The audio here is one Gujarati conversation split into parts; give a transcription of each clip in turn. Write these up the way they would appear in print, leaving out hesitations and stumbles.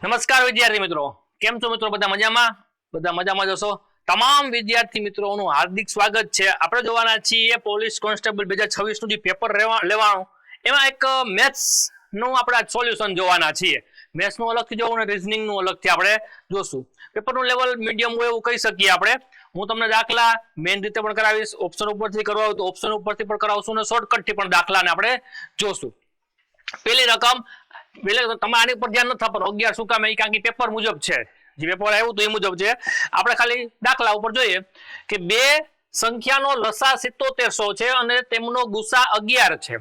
નમસ્કાર વિદ્યાર્થી મિત્રો, કેમ છો મિત્રો? બધા મજામાં જશો? તમામ વિદ્યાર્થી મિત્રોનું હાર્દિક સ્વાગત છે. આપણે જોવાના છીએ પોલીસ કોન્સ્ટેબલ 2026 નું જે પેપર લેવાનું, એમાં એક મેથ્સ નું આપણે સોલ્યુશન જોવાના છીએ. મેથ્સ નું અલગથી જોવું અને રીઝનિંગ નું અલગથી આપણે જોશું. પેપરનું લેવલ મીડિયમ હોય એવું કહી શકીએ આપણે. હું તમને દાખલા મેઇન રીતે પણ કરાવીશ, ઓપ્શન ઉપરથી કરાવું તો ઓપ્શન ઉપરથી પણ કરાવશું અને શોર્ટકટથી પણ દાખલાને આપણે જોશું. પેલી રકમ તમે આની પર ધ્યાન નથી આપવાનું. 11 શું કામ? કારણ કે પેપર મુજબ છે, જે પેપર આવ્યું તો એ મુજબ છે. આપણે ખાલી દાખલા ઉપર જોઈએ કે બે સંખ્યાનો લસા 7700 છે અને તેમનો ગુસા 11 છે.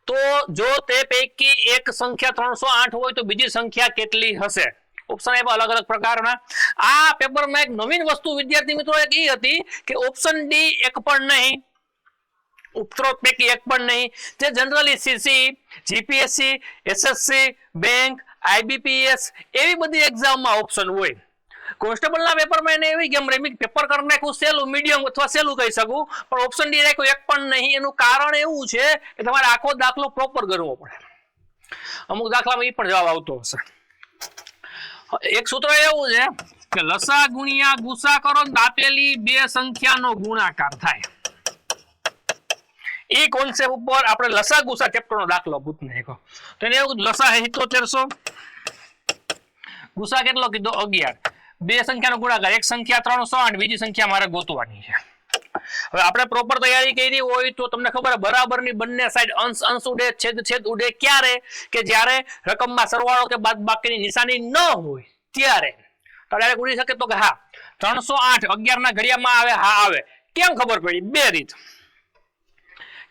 તો જો તે પૈકી એક સંખ્યા 308 હોય તો બીજી સંખ્યા કેટલી હશે? ઓપ્શન આપ્યા અલગ અલગ પ્રકારના. આ પેપરમાં એક નવીન વસ્તુ વિદ્યાર્થી મિત્રો એક એ હતી કે ઓપ્શન ડી એક પણ નહીં, ઉપરોક્ત પૈકી એક પણ નહીં. જે generally CC, GPSC, SSC, bank, IBPS એવી બધી એક્ઝામમાં ઓપ્શન હોય. કોન્સ્ટેબલના પેપરમાં એને એવી ગેમ રમી, પેપર કરી નાખ્યું સહેલું, મીડિયમ અથવા સહેલું કહી શકું, પણ ઓપ્શન ડી રાખ્યું એક પણ નહીં. એનું કારણ એવું છે કે તમારે આખો દાખલો પ્રોપર કરવો પડે. અમુક દાખલામાં એ પણ જવાબ આવતો હશે. એક સૂત્ર એવું છે કે લસા ગુણ્યા ગુસા કરો તો આપેલી બે સંખ્યાનો ગુણાકાર થાય. એ કોન્સેપ્ટ ઉપર આપણે લસા ગુસા ચેપ્ટરનો દાખલો પૂછ નાખ્યો. તો એને એવું લસા 7700, ગુસા કેટલો કીધો 11. બે સંખ્યાનો ગુણાકાર, એક સંખ્યા 308, બીજી સંખ્યા મારે ગોતવાની છે. હવે આપણે પ્રોપર તૈયારી કરી હોય તો તમને ખબર બરાબરની બંને સાઈડ અંશ ઉડે, છેદ ઉડે ક્યારે? કે જ્યારે રકમમાં સરવાળો કે બાદબાકીની નિશાની ન હોય ત્યારે. તો ડાયરેક્ટ ઉડી શકે તો કે હા 308 11 ના ઘડિયામાં આવે. હા આવે. કેમ ખબર પડી? બે રીત.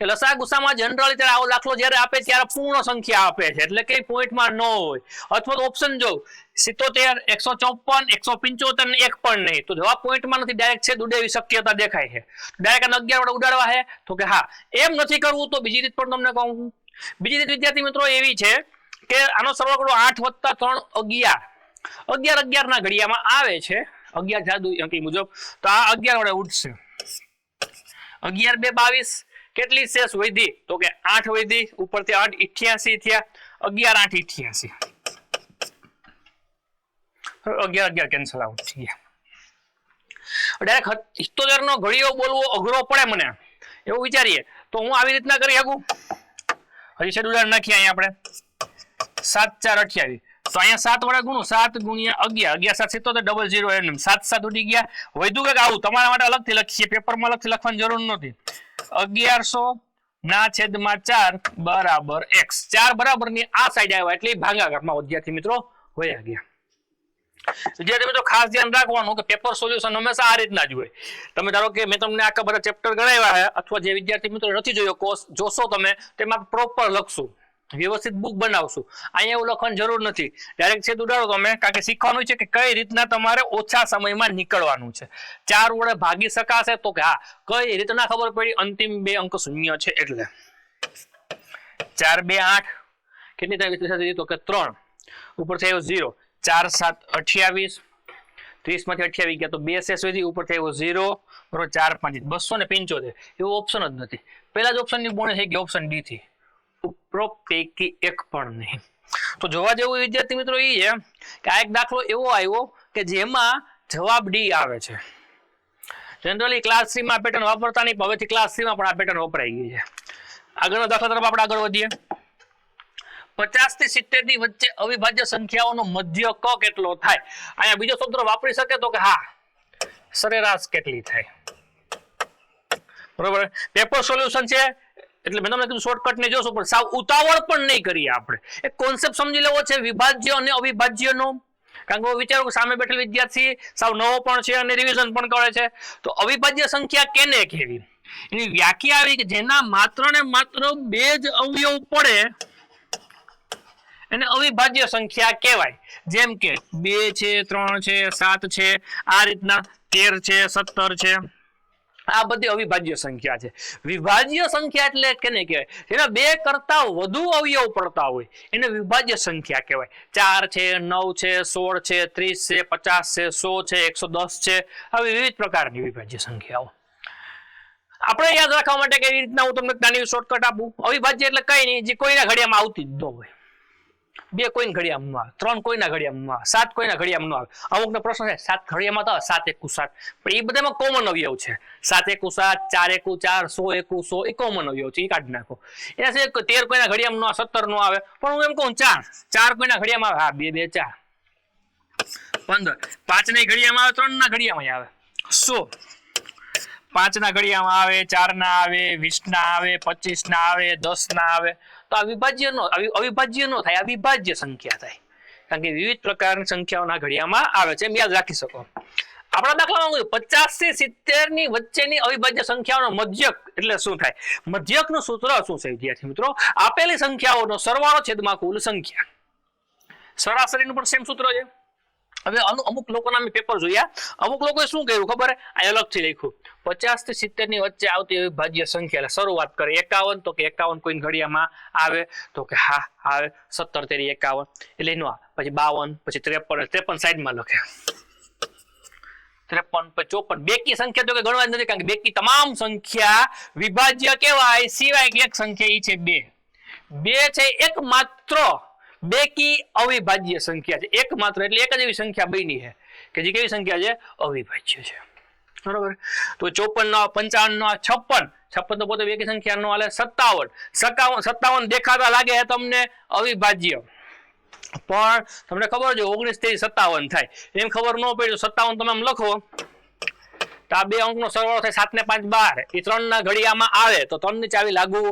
લસા ગુસામાં જનરલી ત્યારે આવો દાખલો જ્યારે આપે ત્યારે પૂર્ણ સંખ્યા આપે છે, એટલે કે પોઈન્ટમાં ન હોય. અથવા તો ઓપ્શન જો 77, 154, 175 ને એક પણ નહીં, તો જવાબ પોઈન્ટમાં નથી, ડાયરેક્ટ છેદ ઉડે એવી શક્યતા દેખાય છે. ડાયરેક્ટ 11 વડે ઉડાડવા છે તો કે હા. એમ નથી કરવું તો બીજી રીત પણ તમને કહું. બીજી રીત વિદ્યાર્થી મિત્રો એવી છે કે આનો સરવાળો 8 + 3 11. 11 ના ઘડિયામાં આવે છે, 11 જાદુ અંકી મુજબ. તો આ 11 વડે ઉડશે. 11 2 22. કેટલી શેષ વધી? તો કે 8 વધી, ઉપરથી 8 88 થયા. 11 8 88. 11 કેન્સલ આઉટ થઈ ગયા. ડાયરેક્ટ 77 નો ઘડિયો બોલવો અઘરો પડે મને એવું વિચારીએ તો હું આવી રીતના કરી શકું. હજી છે ઉદાહરણ નાખીએ અહીંયા આપણે 7 4 28. તો અહીંયા 7 વડે ગુણું, 7 ગુણ્યા 11, 11 7 77 00 એમ 7 7 ઉડી ગયા. વધુ કંઈક આવું તમારા માટે અલગથી લખીએ, પેપરમાં અલગથી લખવાની જરૂર નથી. 1100 ના છેદમાં 4 બરાબર x. 4 બરાબરની આ સાઈડ આવ્યા એટલે ભાગાકારમાં વિદ્યાર્થી મિત્રો વયા ગયા. વિદ્યાર્થી મિત્રો ખાસ ધ્યાન રાખવાનું કે પેપર સોલ્યુશન હંમેશા આ રીતના જ હોય. તમે ધારો કે મેં તમને આખા બધા ચેપ્ટર ગણાવ્યા છે, અથવા જે વિદ્યાર્થી મિત્રો નથી જોયો કોર્સ જોશો તમે, તેમાં પ્રોપર લખશું, વ્યવસ્થિત બુક બનાવશું. અહીંયા એવું લખવાની જરૂર નથી, ડાયરેક્ટ છેદ ઉડાડો તમે, કારણ કે શીખવાનું છે કે કઈ રીતના તમારે ઓછા સમયમાં નીકળવાનું છે. 4 વડે ભાગી શકાશે તો કે હા. કઈ રીતના ખબર પડી? અંતિમ બે અંક શૂન્ય છે એટલે. 4 2 8 કેટલી થાય? તો કે 3 ઉપરથી આવ્યો 0. 4 7 28, 30 માંથી 28 ગયા તો 2 શેષ વધી, ઉપરથી આવ્યો 0 બરોબર. 4 5 275. એવો ઓપ્શન જ નથી. પહેલા જ ઓપ્શન ની બોણે થઈ ગઈ ઓપ્શન ડી થી. ઉપરોક્ત પૈકી એક પણ નહીં. તો જોવા જેવું વિદ્યાર્થી મિત્રો એ છે કે આ એક દાખલો એવો આવ્યો કે જેમાં જવાબ ડી આવે છે. જનરલી ક્લાસ 3 માં પેટર્ન વાપરતા નહીં, હવેથી ક્લાસ 3 માં પણ આ પેટર્ન વપરાઈ ગઈ છે. આગળનો દાખલા તરફ આપણે આગળ વધીએ. 50 થી 70 ની વચ્ચે અવિભાજ્ય સંખ્યાઓનો મધ્ય ક કેટલો થાય? અહીંયા બીજો સૂત્ર વાપરી શકે તો કે હા સરેરાશ કેટલી થાય. બરોબર. પેપર સોલ્યુશન છે એટલે મેં તમને કીધું શોર્ટકટ ને જોશું, પણ સાવ ઉતાવળ પણ નહીં કરીએ. આપણે એક કોન્સેપ્ટ સમજી લેવો છે વિભાજ્ય અને અવિભાજ્યનો. કારણ કે વિચારો કે સામે બેઠેલ વિદ્યાર્થી સાવ નવો પણ છે અને રિવિઝન પણ કરે છે. તો અવિભાજ્ય સંખ્યા કેને કહેવી? એની વ્યાખ્યા આવી કે જેના માત્ર ને માત્ર 2 જ અવયવ પડે એને અવિભાજ્ય સંખ્યા કહેવાય. જેમ કે 2 છે, 3 છે, 7 છે, આ રીતના 13 છે, 17 છે. આ બધી અવિભાજ્ય સંખ્યા છે. વિભાજ્ય સંખ્યા એટલે કેને કહેવાય? જેના 2 કરતા વધુ અવયવ પડતા હોય એને વિભાજ્ય સંખ્યા કહેવાય. 4 છે, 9 છે, 16 છે, 30 છે, 50 છે, 100 છે, 110 છે. આવી વિવિધ પ્રકારની વિભાજ્ય સંખ્યાઓ. આપણે યાદ રાખવા માટે કેવી રીતના હું તમને નાની શોર્ટકટ આપું. અવિભાજ્ય એટલે કઈ નહીં, જે કોઈના ઘડિયામાં આવતી જ ન હોય. 2 કોઈના ઘડિયાળમાં આવે, 3 કોઈના ઘડિયાળમાં આવે, 7 કોઈના ઘડિયાળમાં આવે. અમુકનો પ્રશ્ન છે 7 ઘડિયાળમાં તો 7 એકુ 7, પણ એ બધામાં કોમન અવયવ છે. 7 એકુ 7, 4 એકુ 4, 100 એકુ 100 એ કોમન અવયવ છે, એ કાઢી નાખો. એના સિવાય 13 કોઈના ઘડિયાળમાં આવે, 17 નો આવે, પણ હું એમ કહું 4 કોઈના ઘડિયાળમાં આવે, હા 2 2 4 15, 5 ની ઘડિયાળમાં આવે, 3 ના ઘડિયાળમાં આવે 100, 5 ના ઘડિયામાં આવે, 4 ના આવે, 20 ના આવે, 25 ના આવે, 10 ના આવે. તો આ અવિભાજ્ય નો થાય, આ વિભાજ્ય સંખ્યા થાય, કારણ કે વિવિધ પ્રકારની સંખ્યાઓના ઘડિયામાં આવે છે, એમ યાદ રાખી શકો. આપણા દાખલામાં 50 થી 70 ની વચ્ચેની અવિભાજ્ય સંખ્યાઓનો મધ્યક એટલે શું થાય? મધ્યકનું સૂત્ર શું છે વિદ્યાર્થી મિત્રો? આપેલી સંખ્યાઓનો સરવાળો છેદમાં કુલ સંખ્યા. સરાસરીનું પણ સેમ સૂત્ર છે. હવે અમુક લોકોના મેં પેપર જોયા, અમુક લોકોએ શું કર્યું ખબર? આ અલગથી લખ્યું 50 થી 70 ની વચ્ચે આવતી અવિભાજ્ય સંખ્યા, એટલે શરૂઆત કરે 51, તો કે 51 કોઈ ઘડિયામાં આવે, તો કે હા આવે, 17 તેરી 51 એટલે એનો પછી 52, પછી 53 સાઈડમાં લખે, 53 પછી 54. બેકી સંખ્યા તો કે ગણવા જ નથી, કારણ કે બેકી તમામ સંખ્યા વિભાજ્ય કહેવાય, સિવાય કે એક સંખ્યા ઈ છે 2. 2 છે એકમાત્ર બેકી અવિભાજ્ય સંખ્યા છે, એકમાત્ર એટલે એક જ એવી સંખ્યા બની છે કે જે કેવી સંખ્યા છે? અવિભાજ્ય છે. બરોબર. તો 54 નો 55 નો 56 તો પોતે બેકી સંખ્યા નો હાલે. 57 દેખાતા લાગે છે તમને અવિભાજ્ય, પણ તમને ખબર છે 19 થી 57 થાય, એમ ખબર ન પડી તો 57 તમે આમ લખો તો આ 2 અંકનો સરવાળો થાય 7 ને 5 12, એ 3 ના ઘડિયામાં આવે તો 3 ની ચાવી લાગુ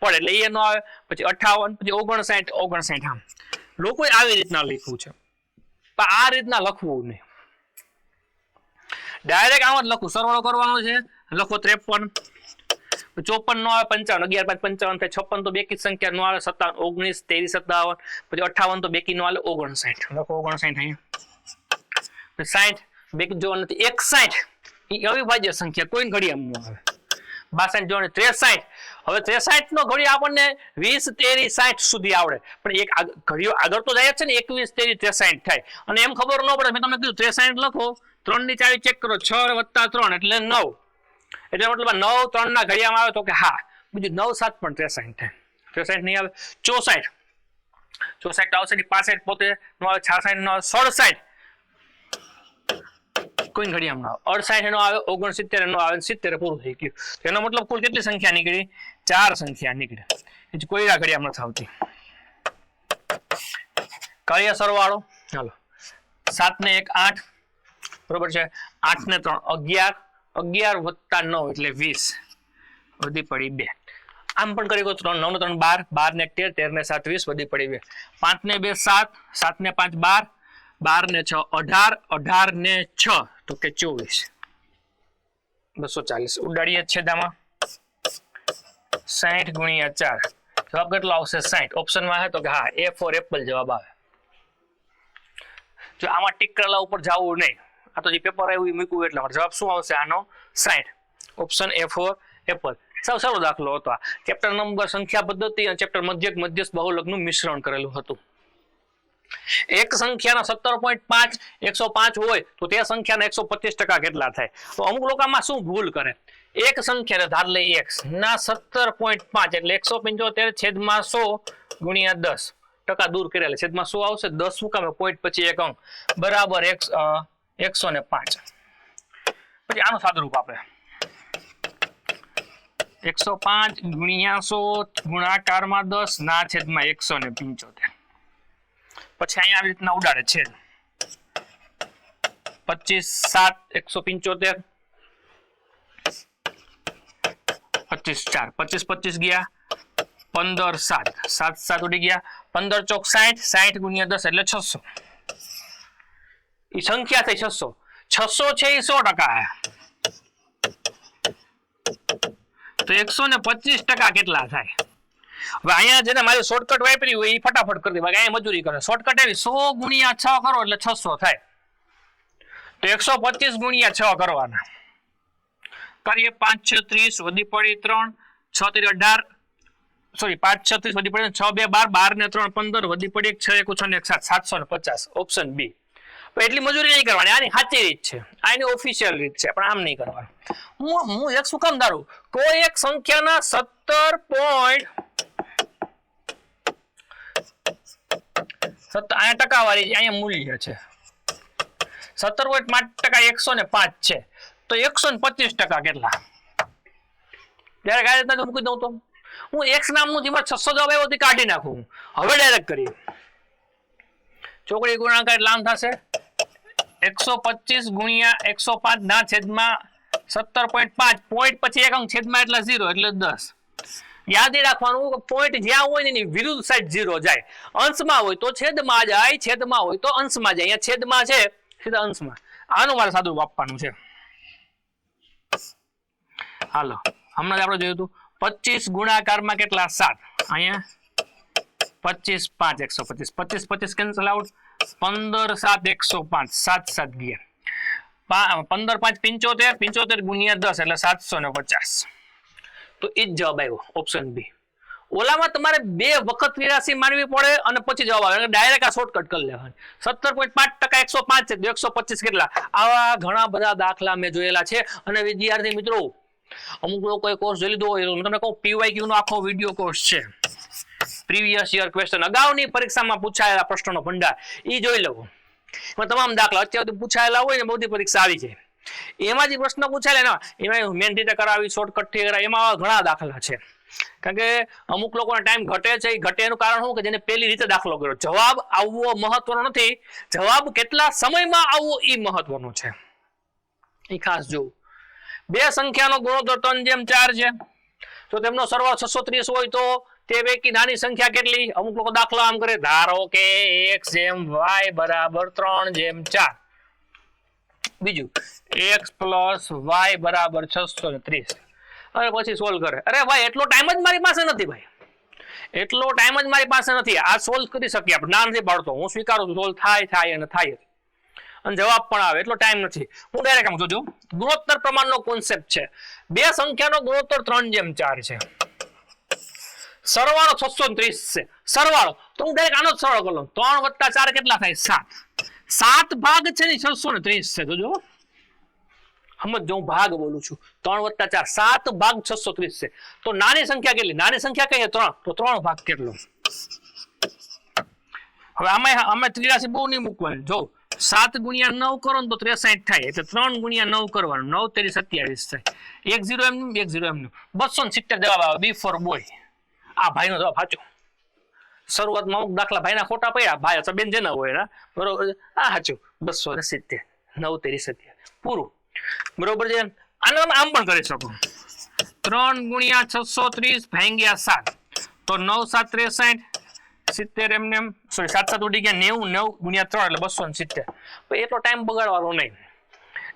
પડે એટલે એ નો આવે. પછી 58, પછી 59 આમ લોકોએ આવી રીતના લખ્યું છે, પણ આ રીતના લખવું નહીં, ડાયરેક્ટ આમ જ લખું. સરવાળો કરવાનો છે, લખો 53, 54 નો આવે, 55, 11 5 55 થાય, 56 તો બેકી સંખ્યા નો આવે, 57 19 23 57, પછી 58 તો બેકી નો આવે, 59 લખો, 59 અહીંયા 60 બેકી જોવા નથી, 61 એ અવિભાજ્ય સંખ્યા કોઈ ઘડિયામાં આવે, 62 જોવા 63. હવે 63 નો ઘડિયો આપણને 20 13 60 સુધી આવડે, પણ એક ઘડિયો આગળ તો જાય છે ને, 21 13 63 થાય, અને એમ ખબર ન પડે. મેં તમને કીધું 63 લખો, 3 ની ચાવી ચેક કરો, 6 + 3 એટલે 9, એટલે મતલબ 9 3 ના ઘડિયામાં આવે તો કે હા. બીજું 9 7 પણ 63 થાય, 63 નહીં આવે. 64 આવશે નહીં, 65 પોતે નો આવે, 66 નો આવે, 67 કોઈ ઘડિયામાં આવે, 68 નો આવે, 69 નો આવે, 70 પૂરું થઈ ગયું. એનો મતલબ કુલ કેટલી સંખ્યા નીકળી? 4 સંખ્યા નીકળે, એ કોઈ ઘડિયામાં નથી આવતી. કરીએ સરવાળો, ચાલો 7 ને 1 8, બરોબર છે, 8 ને 3 11, 11 + 9 એટલે 20, વધી પડી 2. આમ પણ કરી 9 ને 3 12, 12 ને 1 13, 13 ને 7 20, વધી પડી 2. 5 ને 2 7, 7 ને 5 12, 12 ને 6 18, 18 ને 6 તો કે 24, 240 ઉડાડીએ છેદામાં. 60 × 4 જવાબ કેટલો આવશે? 60. ઓપ્શનમાં છે તો કે હા A for એપલ જવાબ આવે. જો આમાં ટીક કરેલા ઉપર જવું નહીં, આ તો જે પેપર આવ્યું એ મૂક્યું એટલે જવાબ શું આવશે આનો? 60. Option A for Apple. સૌ સારો દાખલો હતો. ચેપ્ટર નંબર સંખ્યા પદ્ધતિ અને ચેપ્ટર મધ્યસ્થ બહુલકનું મિશ્રણ કરેલું હતું. એક સંખ્યાના 17.5 105 હોય તો તે સંખ્યાના 125% કેટલા થાય? તો અમુક લોકોમાં શું ભૂલ કરે, એક સંખ્યાને ધાર લે x ના 17.5 એટલે 175 છેદમાં 100 ગુણ્યા 10 ટકા દૂર કરેલા, છેદમાં 100 આવશે, 10 મુકામે પોઈન્ટ પછી એક અંક બરાબર 105. પછી આનું સાદુરૂપ આપણે 105 ગુણ્યા 100 ગુણાકારમાં 10 ના છેદમાં 175. પછી અહીંયા આવી રીતના ઉડાડે છે 25 7 175, 25 4 25 25 ગયા, 15 7 7 7 ઉડી ગયા, 15 ચોક 60, 60 ગુણ્યા 10 એટલે 600. એ સંખ્યા થઈ 600. 600 છે એ 100% તો 125% કેટલા થાય? હવે અહીંયા જેને મારી શોર્ટકટ વાપરી હોય એ ફટાફટ કરી દે, અહીંયા મજૂરી કરે. શોર્ટકટ એવી 100 ગુણ્યા 6 કરો એટલે 600 થાય, તો 125 ગુણ્યા 6 કરવાના. કરીએ 5 6 30 વધી પડી 3, 6 3 18, સોરી 5 6 30 વધી પડી 6 2 12, 12 ને 3 15 વધી પડી 6 1 6 ને 1 7, 750. Option B. એટલી મજૂરી નહીં કરવાની, આની સાચી રીત છે, આની ઓફિશિયલ રીત છે, પણ આમ નહીં કરવાની. હું એક શું કામ ધારું, કોઈ એક સંખ્યાના 17.5 અહીંયા ટકાવારી અહીંયા મૂલ્ય છે 17.5% 105 છે તો 125% કેટલા ડાયરેક્ટ આ રીતના મૂકી દઉં તો હું x નામનું જેમાં 600 જવાબ આવ્યો તે કાઢી નાખું હવે ડાયરેક્ટ કરી ચોકડી ગુણાકાર એટલે આમ થશે 125 ગુણ્યા 105 ના છેદમાં 17.5 પોઈન્ટ પછી એક અંક છેદમાં એટલે 0 એટલે 10 યાદ રાખવાનું કે પોઈન્ટ જ્યાં હોય ને એની વિરુદ્ધ સાઈડ 0 જાય અંશમાં હોય તો છેદમાં જાય છેદમાં હોય તો અંશમાં જાય અહીંયા છેદમાં છે સીધા અંશમાં આનું મારે સાદું આપવાનું છે હાલો હમણાં આપણે જોયું હતું 25 ગુણાકારમાં કેટલા 7 અહીંયા 25 5 125 25 25 કેન્સલ આઉટ 15 7 105 7 7 ગયા 15 5 75 75 ગુણ્યા 10 એટલે 750 તો એ જ જવાબ આવ્યો ઓપ્શન બી ઓલામાં તમારે બે વખત વિરાશી માનવી પડે અને પછી જવાબ આવે ડાયરેક્ટ આ શોર્ટકટ કરી લેવાનું 17.5% 105 છે 125 કેટલા આવા ઘણા બધા દાખલા મેં જોયેલા છે અને વિદ્યાર્થી મિત્રો અમુક લોકોએ કોર્સ જોઈ લીધો હોય તમને કહું પીવાયક્યુ નો આખો વિડિયો કોર્સ છે પ્રીવિયસ યર ક્વેશ્ચન અગાઉની પરીક્ષામાં પૂછાયેલા પ્રશ્નોનો ભંડાર ઈ જોઈ લો એમાં તમામ દાખલા અત્યારે પૂછાયેલા હોય ને બધી પરીક્ષા આવી જાય એમાં જે પ્રશ્ન પૂછાયેલા એમાં મેન રીતે કરાવી શોર્ટકટ થી કરાવી એમાં ઘણા દાખલા છે કારણ કે અમુક લોકોનો ટાઈમ ઘટે છે એ ઘટે એનું કારણ શું કે જેને પહેલી રીતે દાખલો કર્યો જવાબ આવવો મહત્વનો નથી જવાબ કેટલા સમયમાં આવવો એ મહત્વનો છે એ ખાસ જોવું બે સંખ્યાનો ગુણોત્તર 3:4 છે તો તેમનો સરવાળો 630 હોય તો તે પૈકી નાની સંખ્યા કેટલી અમુક લોકો દાખલો આમ કરે ધારો કે x/y = 3/4 બીજું x + y = 630 અને પછી સોલ્વ કરે અરે ભાઈ એટલો ટાઈમ જ મારી પાસે નથી ભાઈ એટલો ટાઈમ જ મારી પાસે નથી આ સોલ્વ કરી શકીએ આપણે ના નથી પાડતો હું સ્વીકારું છું સોલ્વ થાય અને થાય અને જવાબ પણ આવે એટલો ટાઈમ નથી હું ડાયરેક્ટ આમ જોજો ગુણોત્તર પ્રમાણનો કોન્સેપ્ટ છે બે સંખ્યાનો ગુણોત્તર 3:4 છે સરવાળો 630 છે સરવાળો તો હું ડાયરેક્ટ આનો જ સરવાળો કરી લઉં 3 + 4 કેટલા થાય 7 7 ભાગ છે ને 630 છે જોજો સમજો હું ભાગ બોલું છું 3 + 4 7 ભાગ 630 છે તો નાની સંખ્યા કેટલી નાની સંખ્યા કહીએ 3 તો 3 ભાગ કેટલો હવે આમાં ત્રિરાશી બહુ નહીં મૂકવાની જો 7 × 9 કરો ને તો 63 થાય એટલે 3 × 9 કરવાનું 9 તેરી 27 થાય 10 એમનું 10 એમનું 270 જવાબ આવે બી ફોર બોય આ ભાઈનો જવાબ સાચો શરૂઆતમાં અમુક દાખલા ભાઈના ખોટા પડ્યા ભાઈ અથવા બેન જેના હોય ને બરોબર આ સાચું 270 9 તેરી 27 પૂરું બરોબર છે આને તમે આમ પણ કરી શકો 3 × 630 ભાગ્યા 7 તો 9 7 63 70 એમને સોરી 7 7 ઉડી ગયા 90 9 × 3 એટલે 270 પણ એટલો ટાઈમ બગાડવાનો નહીં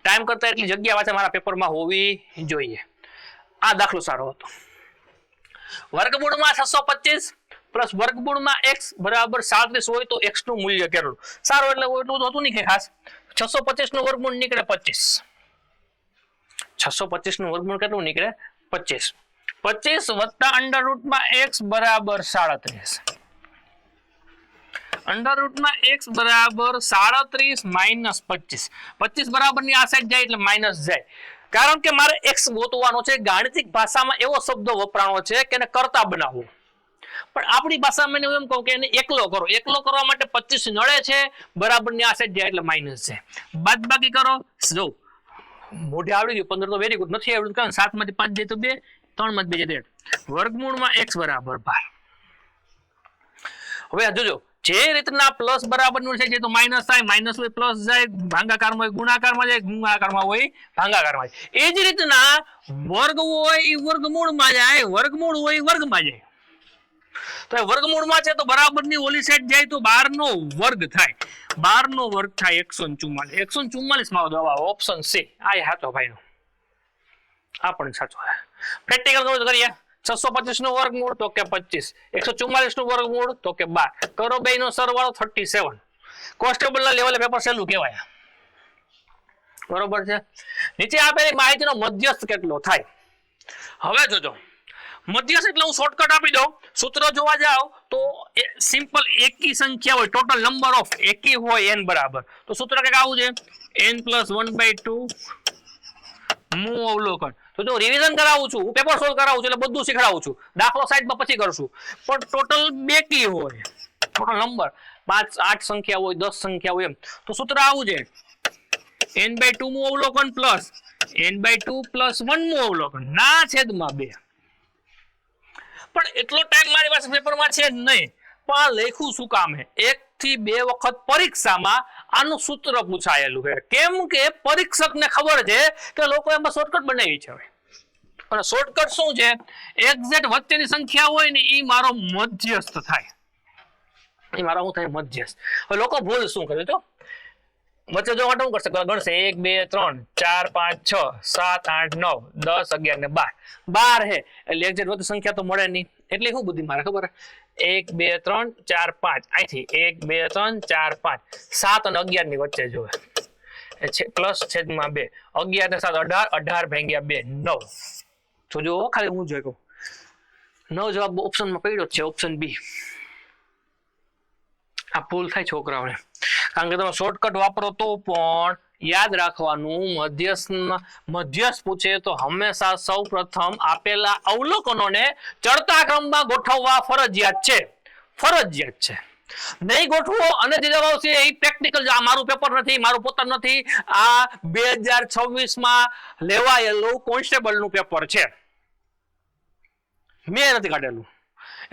ટાઈમ કરતા એટલી જગ્યા પાછા મારા પેપરમાં હોવી જોઈએ આ દાખલો સારો હતો વર્ગમૂળમાં 625 પ્લસ વર્ગમૂળમાં x = 37 હોય તો x નું મૂલ્ય કેટલું સારું એટલે એટલું તો હતું નહીં કે ખાસ 625 નું વર્ગમૂળ નીકળે 25 625 નું વર્ગમૂળ કેટલું નીકળે 25 25 વત્તા √ x = 37 √ x = 37 - 25 25 બરાબરની આ સાઈડ જાય એટલે માઈનસ જાય કારણ કે મારે x ગોતવાનો છે ગાણિતિક ભાષામાં એવો શબ્દ વપરાણો છે કે એને કરતા બનાવવો પણ આપણી ભાષામાં એમ કહું કે એને એકલો કરો એકલો કરવા માટે 25 નડે છે બરાબરની આ સાઈડ જાય એટલે માઈનસ છે બાદબાકી કરો જો મોઢે આવડી ગયું 15 તો વેરી ગુડ નથી આવડતું કારણ 7 માંથી 5 જાય તો 2 3 માંથી 2 જાય 8 વર્ગમૂળમાં x = 12 હવે જોજો જે રીતના પ્લસ બરાબરનું છે તો માઈનસ થાય માઈનસ હોય પ્લસ જાય ભાગાકારમાં હોય ગુણાકારમાં જાય ગુણાકારમાં હોય ભાગાકારમાં જાય એ જ રીતના વર્ગ હોય એ વર્ગમૂળમાં જાય વર્ગમૂળ હોય વર્ગમાં જાય તો વર્ગમૂળમાં છે તો બરાબરની ઓલી સાઈડ જાય તો 12 નો વર્ગ થાય 12 નો વર્ગ થાય 144 144 માં જવાબ ઓપ્શન સી આ સાચો ભાઈનો આ પણ સાચો છે પ્રેક્ટિકલ કરીએ 625 નું વર્ગમૂળ તો કે 25 144 નું વર્ગમૂળ તો કે 12 કરો બેનો સરવાળો 37 કોન્સ્ટેબલ ના લેવલે પેપર સહેલું કહેવાય બરોબર છે નીચે આપેલી માહિતીનો મધ્યસ્થ કેટલો થાય હવે જોજો મધ્યસ્થ એટલે હું શોર્ટકટ આપી દઉં સૂત્ર જોવા જાવ તો સિમ્પલ એકી સંખ્યા હોય ટોટલ નંબર ઓફ એકી હોય n બરાબર તો સૂત્ર કંઈક આવું છે n + 1/2 મૂળ અવલોકન તો જો રિવિઝન કરાવું છું હું પેપર સોલ્વ કરાવું છું એટલે બધું શીખડાવું છું દાખલો સાઈડમાં પછી કરશું પણ ટોટલ બેકી હોય ટોટલ નંબર 5 8 સંખ્યા હોય 10 સંખ્યા હોય એમ તો સૂત્ર આવું છે n/2 નું અવલોકન પ્લસ n/2 + 1 નું અવલોકન ના છેદમાં 2 પણ એટલો ટાઈમ મારી પાસે પેપરમાં છે જ નહીં પણ લખ્યું શું કામ હે 1 થી 2 વખત પરીક્ષામાં આનું સૂત્ર પૂછાયેલું છે કેમ કે પરીક્ષકને ખબર છે કે લોકો એમાં શોર્ટકટ બનાવી છે અને શોર્ટકટ શું છે એક્ઝેક્ટ વચ્ચેની સંખ્યા હોય ને એ મારો મધ્યસ્થ થાય એ મારો શું થાય મધ્યસ્થ હવે લોકો ભૂલ શું કરે તો વચ્ચે જો શું કરશે ગણશે 1 2 3 4 5 6 7 8 9 10 11 ને 12 હે એટલે એક્ઝેક્ટ વચ્ચે સંખ્યા તો મળે નહીં એટલે શું બુદ્ધિ મારે ખબર 1 2 3 4 5 અહીંથી 1 2 3 4 5 7 અને 11 ની વચ્ચે જોવે પ્લસ છેદમાં 2 11 ને 7 18 18 ભાગ્યા 2 9 તો જો ખાલી હું જોઈ કહું 9 જવાબ ઓપ્શનમાં પડ્યો છે ઓપ્શન બી આ ભૂલ થાય છોકરાઓને કારણ કે તમે શોર્ટકટ વાપરો તો પણ યાદ રાખવાનું મધ્યસ્થ પૂછે તો હંમેશા સૌપ્રથમ આપેલા અવલોકનોને ચડતા ક્રમમાં ગોઠવવા ફરજિયાત છે નહીં ગોઠવો અને જે જવાબ આવશે એ પ્રેક્ટિકલ આ મારું પેપર નથી મારું પોતાનું નથી આ 2026 માં લેવાયેલું કોન્સ્ટેબલ નું પેપર છે મેં નથી કાઢેલું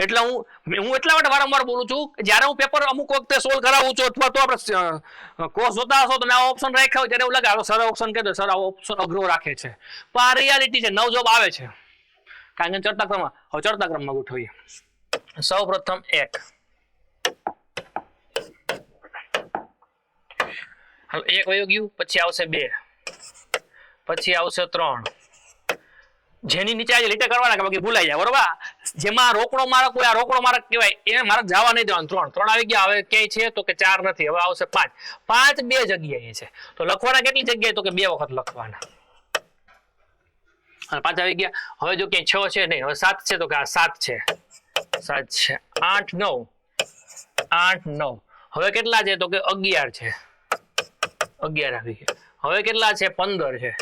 એટલે હું એટલા માટે વારંવાર બોલું છું જ્યારે હું પેપર અમુક વખતે સોલ્વ કરાવું છું અથવા તો આપણે કોર્સ જોતા હશો તમે આ ઓપ્શન રાખ્યા હોય ત્યારે એવું લાગે સર ઓપ્શન કહે સર આ ઓપ્શન અઘરો રાખે છે પણ આ રિયાલિટી છે 9 જવાબ આવે છે કારણ કે ચડતા ક્રમમાં ગોઠવીએ સૌ પ્રથમ 1 હાલ 1 વયું ગયું પછી આવશે 2 પછી આવશે 3 જેની નીચે આજે લીટે કરવાના કે બાકી ભૂલાઈ જાય બરોબર જેમાં રોકડો માર્ક હોય આ રોકડો માર્ક કહેવાય એ માર્ક જવા નહીં દેવાનું 3 આવી ગયા હવે ક્યાંય છે તો કે 4 નથી હવે આવશે 5 2 જગ્યાએ છે તો લખવાના કેટલી જગ્યાએ તો કે 2 વખત લખવાના અને 5 આવી ગયા હવે જો ક્યાંય 6 છે નહીં હવે 7 છે તો કે આ 7 છે 8 9 હવે કેટલા છે તો કે 11 છે 11 આવી ગયા હવે કેટલા છે 15 છે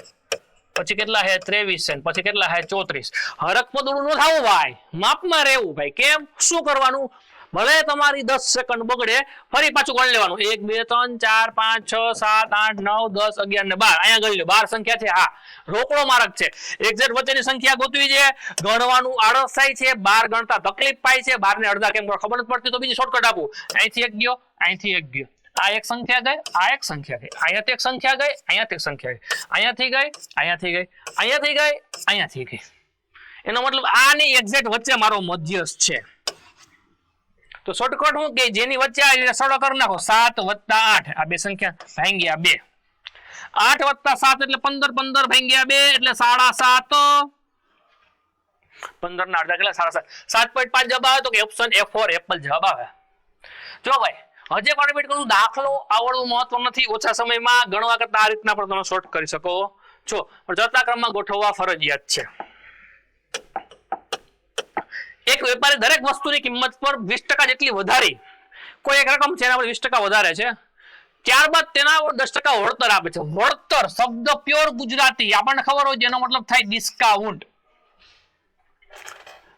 પછી કેટલા છે 23 છે પછી કેટલા છે 34 હરક પદુડું ન થાવું ભાઈ માપમાં રહેવું ભાઈ કેમ શું કરવાનું ભલે તમારી 10 સેકન્ડ બગડે ફરી પાછું ગણ લેવાનું 1 2 3 4 5 6 7 8 9 10 11 ને 12 અહીંયા ગણી લો 12 સંખ્યા છે હા રોકડો માર્ક છે એક્ઝેક્ટ વચ્ચેની સંખ્યા ગોતવી છે ગણવાનું આળસ થાય છે 12 ગણતા તકલીફ પાય છે 12 ને અડધા કેમ ખબર નથી પડતી તો બીજી શોર્ટકટ આપું અહીંથી એક ગયો અહીંથી એક ગયો આ એક સંખ્યા ગઈ આ એક સંખ્યા ગઈ અહીંયાથી એક સંખ્યા ગઈ અહીંયાથી એક સંખ્યા ગઈ અહીંયાથી ગઈ અહીંયાથી ગઈ અહીંયાથી ગઈ અહીંયાથી ગઈ એનો મતલબ આની એક્ઝેક્ટ વચ્ચે મારો મધ્યસ્થ છે તો શોર્ટકટ હું કે જેની વચ્ચે આ સરળ કરી નાખો 7 + 8 આ બે સંખ્યા ભાંગ્યા 2 8 + 7 એટલે 15 15 ભાંગ્યા 2 એટલે 7.5 15 ના અડધા કેટલા 7.5 7.5 જવાબ આવે તો કે ઓપ્શન A4 એપલ જવાબ આવે જો ભાઈ હજે કોન્ટ્રીબ્યુટ કરું દાખલો આવડવું મહત્વ નથી ઓછા સમયમાં ગણવા કરતા આ રીતના પણ તમે શોર્ટ કરી શકો છો પણ ચડતા ક્રમમાં ગોઠવવા ફરજિયાત છે એક વેપારી દરેક વસ્તુની કિંમત પર 20% જેટલી વધારી કોઈ એક રકમ છે એના પર 20% વધારે છે ત્યારબાદ તેના 10% વળતર આપે છે વળતર શબ્દ પ્યોર ગુજરાતી આપણને ખબર હોય જેનો મતલબ થાય ડિસ્કાઉન્ટ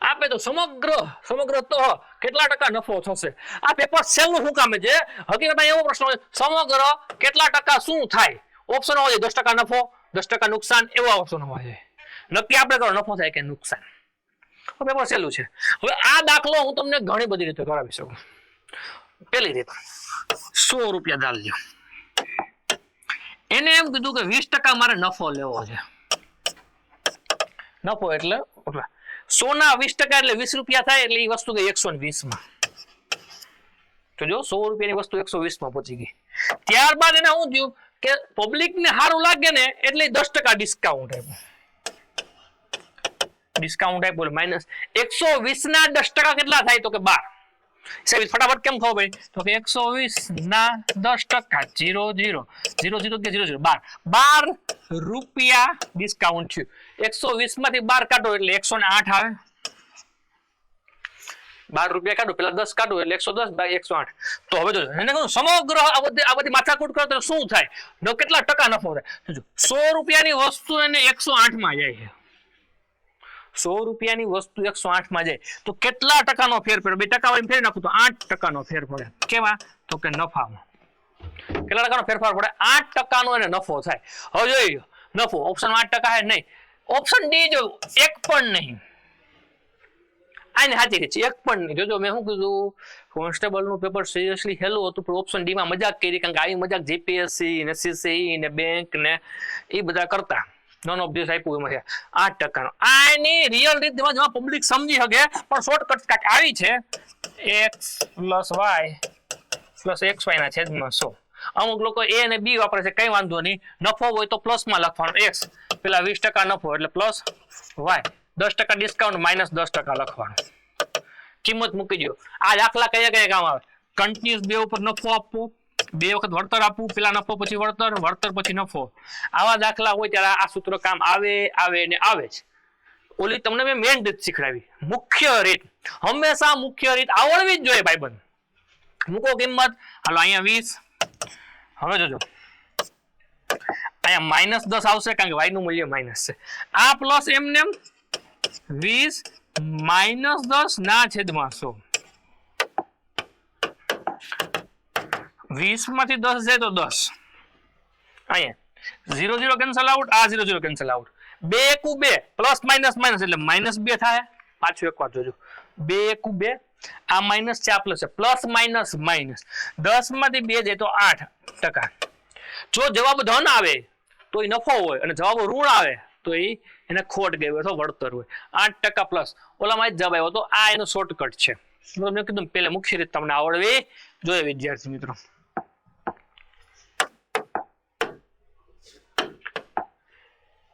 આપે તો સમગ્ર તો કેટલા ટકા નફો થશે આ પેપર સેલનું શું કામે છે હકીકતમાં એવો પ્રશ્ન હોય સમગ્ર કેટલા ટકા શું થાય ઓપ્શન હોય 10% નફો 10% નુકસાન એવો ઓપ્શન હોય નક્કી આપણે કરો નફો થાય કે નુકસાન પેપર સહેલું છે હવે આ દાખલો હું તમને ઘણી બધી રીતે કરાવી શકું પહેલી રીત 100 રૂપિયા દાલ લ્યો એને એમ કીધું કે 20% મારે નફો લેવો છે નફો એટલે 100 ના 20% એટલે 20 રૂપિયા થાય એટલે એ વસ્તુ ગઈ 120 માં તો જો 100 રૂપિયાની વસ્તુ 120 માં પહોંચી ગઈ ત્યારબાદ એને શું થયું કે પબ્લિક ને સારું લાગે ને એટલે 10% ડિસ્કાઉન્ટ આપ્યું માઇનસ 120 ના 10% કેટલા થાય તો કે 12 સાહેબ ફટાફટ કેમ ખબર પડી તો કે 120 ના 10% 0 0 0 0 કે 0 0 12 રૂપિયા ડિસ્કાઉન્ટ થયું 120 માંથી 12 કાઢો એટલે 108 આવે 12 રૂપિયા કાઢો પેલા 10 કાઢો એટલે 110 બાય 108 તો હવે જો એને કહું સમગ્ર આ બધી માથાકૂટ કરો તો શું થાય કેટલા ટકા નફો થાય તો જો 100 રૂપિયાની વસ્તુ એને 108 માં જાય છે 100 રૂપિયાની વસ્તુ 108 માં જાય તો કેટલા ટકાનો ફેર પડે? 2 ટકા વાળી ફેર નાખું તો 8 ટકાનો ફેર પડે. કેમાં? તો કે નફામાં. કેટલા ટકાનો ફેરફાર પડે? 8 ટકાનો એને નફો થાય. હવે જોઈ લો નફો ઓપ્શન 8 ટકા હે નહીં, ઓપ્શન ડી જો એક પણ નહીં. આને સાચી રીત છે, એક પણ નહીં. જોજો મેં શું કીધું, કોન્સ્ટેબલ નું પેપર સિરિયસલી હેલું હતું, પણ ઓપ્શન ડી માં મજાક કરી, કારણ કે આવી મજાક જીપીએસસી ને સીસીઈ ને બેંક ને એ બધા કરતા. નોન ઓફ ધીસ આપ્યું એમાં 8 ટકાનો. આની રિયલ રીત જેમાં પબ્લિક સમજી શકે, પણ શોર્ટકટ કાંઈક આવી છે, x + y + xy ના છેદમાં 100. અમુક લોકો એ અને બી વાપરે છે, કઈ વાંધો નહીં. નફો હોય તો પ્લસમાં લખવાનો x, પેલા 20% નફો એટલે પ્લસ y, 10% ડિસ્કાઉન્ટ -10% લખવાનું. કિંમત મૂકી દો. આ દાખલા કયા કયા કામ આવે? કન્ટિન્યુઅસ બે ઉપર નફો આપવો, 2 વખત વળતર આપવું, પેલા નફો પછી વળતર, વળતર પછી નફો. આવા દાખલા હોય ત્યારે આ સૂત્ર કામ આવે ને આવે જ. ઓલી તમને મેં મેન રીત શીખડાવી, મુખ્ય રીત. હંમેશા મુખ્ય રીત આવડવી જ જોઈએ ભાઈબંધ. મૂકો કિંમત. હાલો અહીંયા 20. હવે જોજો અહીંયા -10 આવશે, કારણ કે y નું મૂલ્ય માઇનસ છે. આ પ્લસ એમને 20 -10 ના છેદમાં 100. 20 માંથી 10 જાય તો 10. અહીંયા 0 0 કેન્સલ આઉટ, આ 0 0 cancel out. 2 * 2 plus minus minus એટલે -2 થાય. પાછું એક વાર જોજો, 2 * 2 આ માઇનસ છે, આ પ્લસ છે, પ્લસ માઇનસ માઇનસ. 10 માંથી 2 જાય તો 8 ટકા. જો જવાબ ધન આવે તો એ નફો હોય, અને જવાબ ઋણ આવે તો એને ખોટ ગઈ હોય તો વળતર હોય. 8 ટકા પ્લસ. ઓલામાં જ જવાબ આવ્યો તો આ એનો શોર્ટકટ છે. મેં કીધું પેલા મુખ્ય રીત તમને આવડવી જોઈએ વિદ્યાર્થી મિત્રો.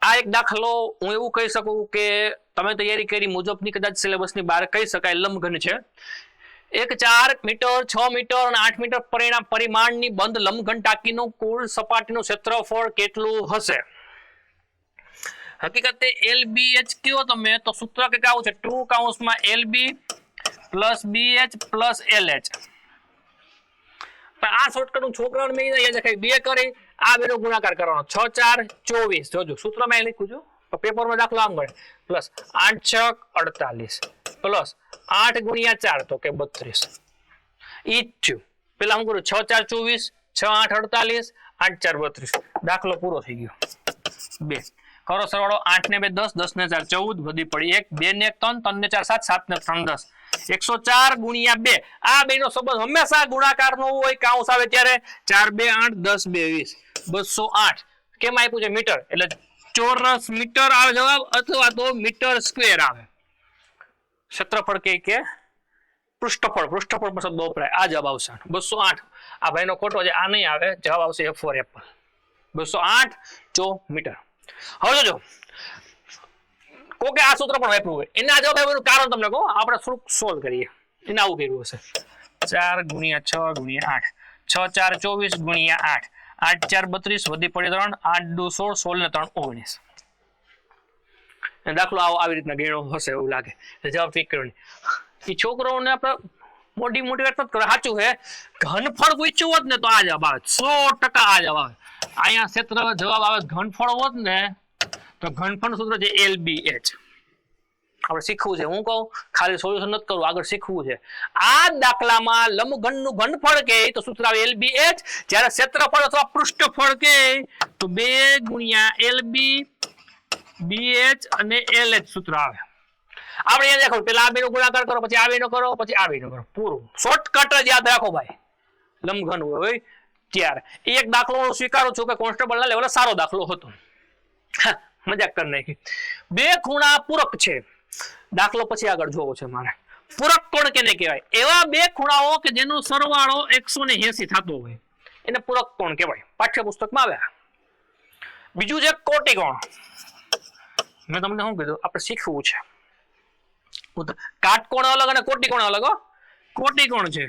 આ એક દાખલો હું એવું કહી શકું કે તમે તૈયારી કરી મુજબની કદાચ સિલેબસની બહાર કહી શકાય, લંબઘન છે. એક 4 મીટર, 6 મીટર અને 8 મીટર પરિમાણની બંધ લંબઘન ટાંકીનું કુલ સપાટીનું ક્ષેત્રફળ કેટલું હશે? હકીકતે LBH કયો તમે તો સૂત્ર કે આવું છે, 2 કૌંસમાં LB + BH + LH. પણ આ શોર્ટકટ છોકરાઓને મેં યાદ રાખાય, 2 કરી આ બેનો ગુણાકાર કરવાનો, 6 4 24. જોજો સૂત્રમાં લખ્યું છું, પેપરમાં દાખલો આમ ગણે, પ્લસ 8 6 48 પ્લસ 8 × 4 તો કે 32. ઈ જ થયું. પેલા હું કરું 6 4 24, 6 8 48, 8 4 32. દાખલો પૂરો થઈ ગયો. 2 કરો સરવાળો, 8 ને 2 10, 10 ને 4 14, વધી પડી 1, 2 ને 1 3, 3 ને 4 7, 7 ને 3 10. 104 × 2. આ બેનો સંબંધ હંમેશા ગુણાકારનો હોય, કાઉન્સ આવે ત્યારે. 4 2 8 10 2 20, 208. કેમ આપ્યું છે? મીટર, એટલે ચોરસ મીટર આવે જવાબ, અથવા તો મીટર સ્ક્વેર આવે. ક્ષેત્રફળ કે પૃષ્ઠફળ પર શબ્દ વપરાય, આ જવાબ આવશે 208. આ ભાઈનો ખોટો છે, આ નહીં આવે, જવાબ આવશે F4 એપલ. 208 મીટર. હવે જોજો કોકે આ સૂત્ર પણ વાપર્યું હોય, એના જવાબ આવ્યું કારણ તમને કહો, આપણે થોડુંક સોલ્વ કરીએ. એને આવું કર્યું હશે, 4 × 6 × 8, 6 4 24 × 8, 8 4 32, વધી પડી 3, 8 2 16, 16 ને 3 19. દાખલો આવી રીતના ગણ્યો હશે એવું લાગે. જવાબ ઠીક કર્યો નહીં. એ છોકરાઓને આપણે મોટિવેટ નથી કરવા. સાચું છે, ઘનફળ પૂછ્યું હોત ને તો આ જવાબ આવે, 100% આ જવાબ આવે. અહીંયા ક્ષેત્ર જવાબ આવે ઘનફળ હોત ને તો ઘનફળ સૂત્ર છે LBH. આપણે શીખવું છે, હું કહું ખાલી સોલ્યુશન નથી કરવું, આગળ શીખવું છે. આ દાખલામાં લંબઘનનું ઘનફળ કે તો સૂત્ર આવે LBH, જ્યારે ક્ષેત્રફળ અથવા પૃષ્ઠફળ કે તો 2 × LB BH અને LH સૂત્ર આવે. આપણે યાદ રાખો, પેલા આ બેનો ગુણાકાર કરો, પછી આ બેનો કરો, પછી આ બેનો કરો, પૂરું. શોર્ટકટ જ યાદ રાખો ભાઈ, લંબઘન હોય ત્યારે. એક દાખલો સ્વીકારું છું કે કોન્સ્ટેબલના લેવલે સારો દાખલો હતો, મજાક કરી નાખી. 2 ખૂણા પૂરક છે. દાખલો પછી આગળ જોવો છે મારે. પૂરક કોણ કેને કહેવાય? એવા 2 ખૂણાઓ કે જેનો સરવાળો 180 થતો હોય એને પૂરક કોણ કહેવાય, પાઠ્યપુસ્તકમાં આવે. બીજું છે કોટિકોણ. મેં તમને શું કીધું, આપણે શીખવું છે. કાટકોણ અલગ અને કોટિકોણ અલગ. કોટિકોણ છે,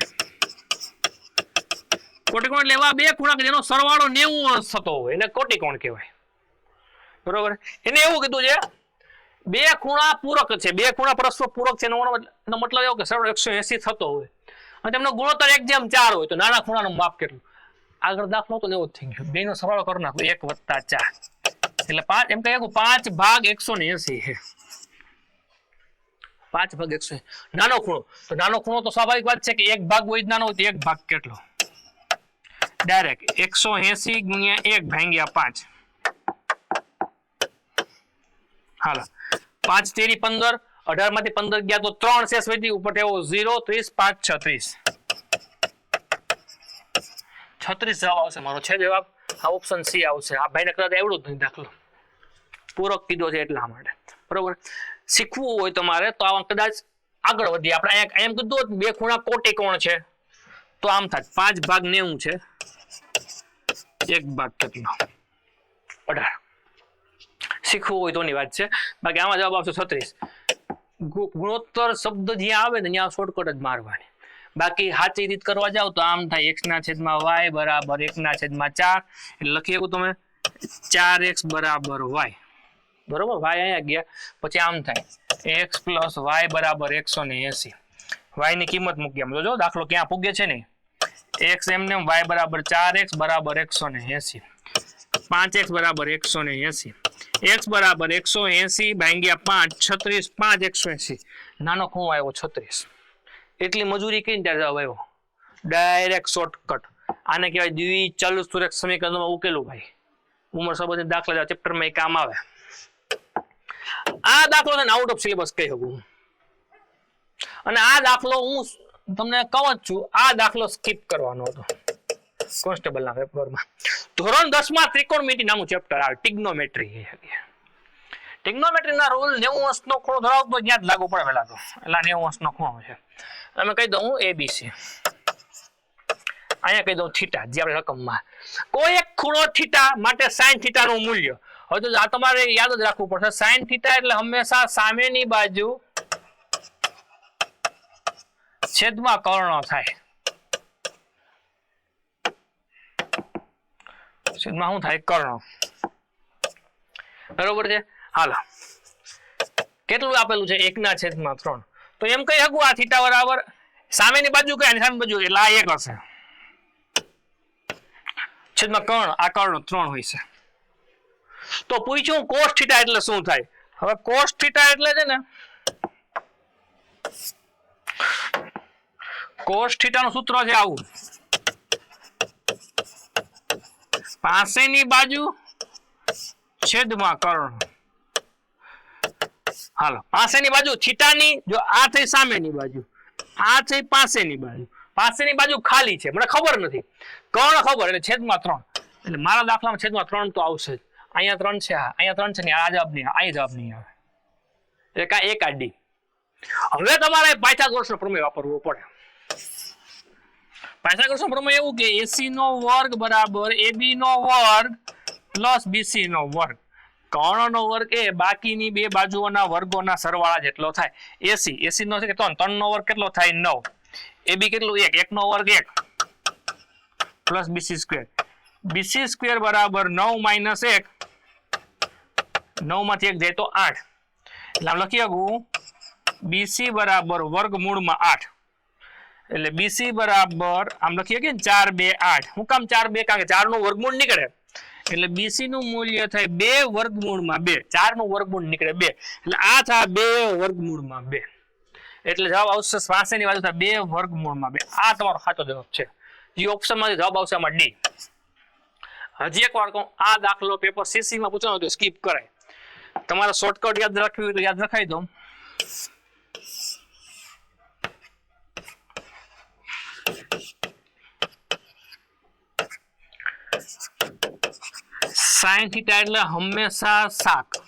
કોટિકોણ એટલે એવા 2 ખૂણા કે જેનો સરવાળો 90 થતો હોય એને કોટિકોણ કહેવાય. બરોબર? એને એવું કીધું છે 2 ખૂણા પૂરક છે, 2 ખૂણા પરસ્પર પૂરક છે. એનો મતલબ એવો કે સરવાળો 180 થતો હોય અને તેમનો ગુણોત્તર 1:4 હોય તો નાના ખૂણાનું માપ કેટલું? આગળ દાખલો તો એવો જ થઈ ગયો, બેનો સરવાળો કરી નાખો 1 + 4 એટલે 5. એમ કહે 5 ભાગ 180 છે. 5 ભાગ 180 નાનો ખૂણો તો નાનો ખૂણો તો સ્વાભાવિક વાત છે કે એક ભાગ હોય જ નાનો હોય તો એક ભાગ કેટલો ડાયરેક્ટ 180 ગુણ્યા 1 ભાગ્યા 5 હાલો 5 તેરી 15 18 માંથી 15 ગયા તો 3 શેષ વધી ઉપર એવો 0 30 5 36 36 જવાબ આવશે મારો છે જવાબ આ ઓપ્શન સી આવશે આ ભાઈને કદાચ એવડું જ નહીં દાખલો પૂરક કીધો છે એટલા માટે બરોબર શીખવું હોય તમારે તો આ કદાચ આગળ વધીએ આપણે એમ કીધું બે ખૂણા કોટી કોણ છે તો આમ થાય 5 ભાગ 90 છે એક ભાગ કેટલો 18 શીખવું હોય તોની વાત છે બાકી આમાં જવાબ આવશે 36 ગુણોત્તર શબ્દ જ્યાં આવે ને ત્યાં શોર્ટકટ જ મારવાની બાકી સાચી રીત કરવા જાવ તો આમ થાય x ના છેદમાં y બરાબર 1 ના છેદમાં 4 એટલે લખી શકો તમે 4x બરાબર y બરોબર y અહીંયા ગયા પછી આમ થાય x plus y બરાબર 180 y ની કિંમત મૂકી આમ જો દાખલો ક્યાં પૂગે છે ને x એમને y બરાબર 4x બરાબર 180 5x બરાબર 180 x બરાબર 180 ભાગ્યા 5 36 5 180 નાનો ખૂણો આવ્યો 36 એટલી મજૂરી કઈ ત્યારે જવાબ આવ્યો ડાયરેક્ટ શોર્ટકટ આને કહેવાય દ્વિચતુષ્ફલક સમીકરણમાં ઉકેલું ભાઈ ઉંમર સંબંધિત દાખલા ચેપ્ટરમાં કામ આવે આ દાખલો છે આઉટ ઓફ સિલેબસ કહી શકું અને આ દાખલો હું તમને કહું જ છું આ દાખલો સ્કીપ કરવાનો હતો કોન્સ્ટેબલના પેપરમાં ધોરણ 10 માં ત્રિકોણમિતિ નામનું ચેપ્ટર આવે ટિગ્નોમેટ્રી ટિગ્નોમેટ્રીના રૂલ 90 અંશનો ખૂણો ધરાવતો જ્યાં જ લાગુ પડે પહેલા તો એટલે 90 અંશનો ખૂણો છે અમે કહી દઉં એબીસી અહીંયા કહી દઉં થીટા જે આપણે રકમમાં કોઈ એક ખૂણો થીટા માટે સાઇન થીટાનું મૂલ્ય હવે તો આ તમારે યાદ જ રાખવું પડશે સાઇન થીટા એટલે હંમેશા સામેની બાજુ છેદમાં કર્ણ થાય છેદમાં શું થાય કર્ણ બરોબર છે હાલો કેટલું આપેલું છે 1 ના છેદમાં 3 તો એમ કહી શકું આ થીટા બરાબર સામેની બાજુ કઈ સામેની બાજુ એટલે આ 1 હશે છેદમાં કર્ણ આ કર્ણ 3 હોય છે તો પૂછ્યું કોસ થીટા એટલે શું થાય હવે કોસ થીટા એટલે છે ને કોસ થીટા નું સૂત્ર છે આવું પાસેની બાજુ છેદમાં કર્ણ હાલો પાસેની બાજુ થીટાની જો આ થઈ સામેની બાજુ આ થઈ પાસેની બાજુ ખાલી છે મને ખબર નથી કર્ણ ખબર એટલે છેદમાં 3 એટલે મારા દાખલામાં છેદમાં 3 તો આવશે જ અહીંયા 3 છે અહીંયા 3 છે ને આ જવાબ નહીં આ જવાબ નહીં આવે એટલે કા એક આ ડી હવે તમારે પાયથાગોરસનો પ્રમેય વાપરવો પડે પાયથાગોરસનો પ્રમેય એવું કે AC નો વર્ગ બરાબર AB નો વર્ગ પ્લસ BC નો વર્ગ કર્ણનો વર્ગ એ બાકીની બે બાજુઓના વર્ગોના સરવાળા જેટલો થાય AC નો છે કે 3 નો વર્ગ કેટલો થાય 9 AB કેટલું 1 1 નો વર્ગ 1 પ્લસ BC સ્ક્વેર બરાબર 9 માઇનસ 1 9 માંથી 1 જાય તો 8 એટલે આમ લખી શકું BC બરાબર વર્ગમૂળમાં 8 એટલે BC બરાબર આમ લખીએ કે 4 2 8 હું કામ 4 2 કારણ કે 4 નું વર્ગમૂળ નીકળે એટલે BC નું મૂલ્ય થાય 2 વર્ગમૂળમાં 2 4 નું વર્ગમૂળ નીકળે 2 એટલે આ થાય 2 વર્ગમૂળમાં 2 એટલે જવાબ આવશે પાસેની બાજુ થાય 2 વર્ગમૂળમાં 2 આ તમારો સાચો જવાબ છે જે ઓપ્શનમાંથી જવાબ આવશે આમાં ડી હજી એક વાર કહું આ દાખલો પેપર CC માં પૂછવાનો તો સ્કીપ કરાય તમારે શોર્ટકટ યાદ રાખવી હોય તો યાદ રખાઈ દો સાઇન થીટા એટલે હંમેશા શાક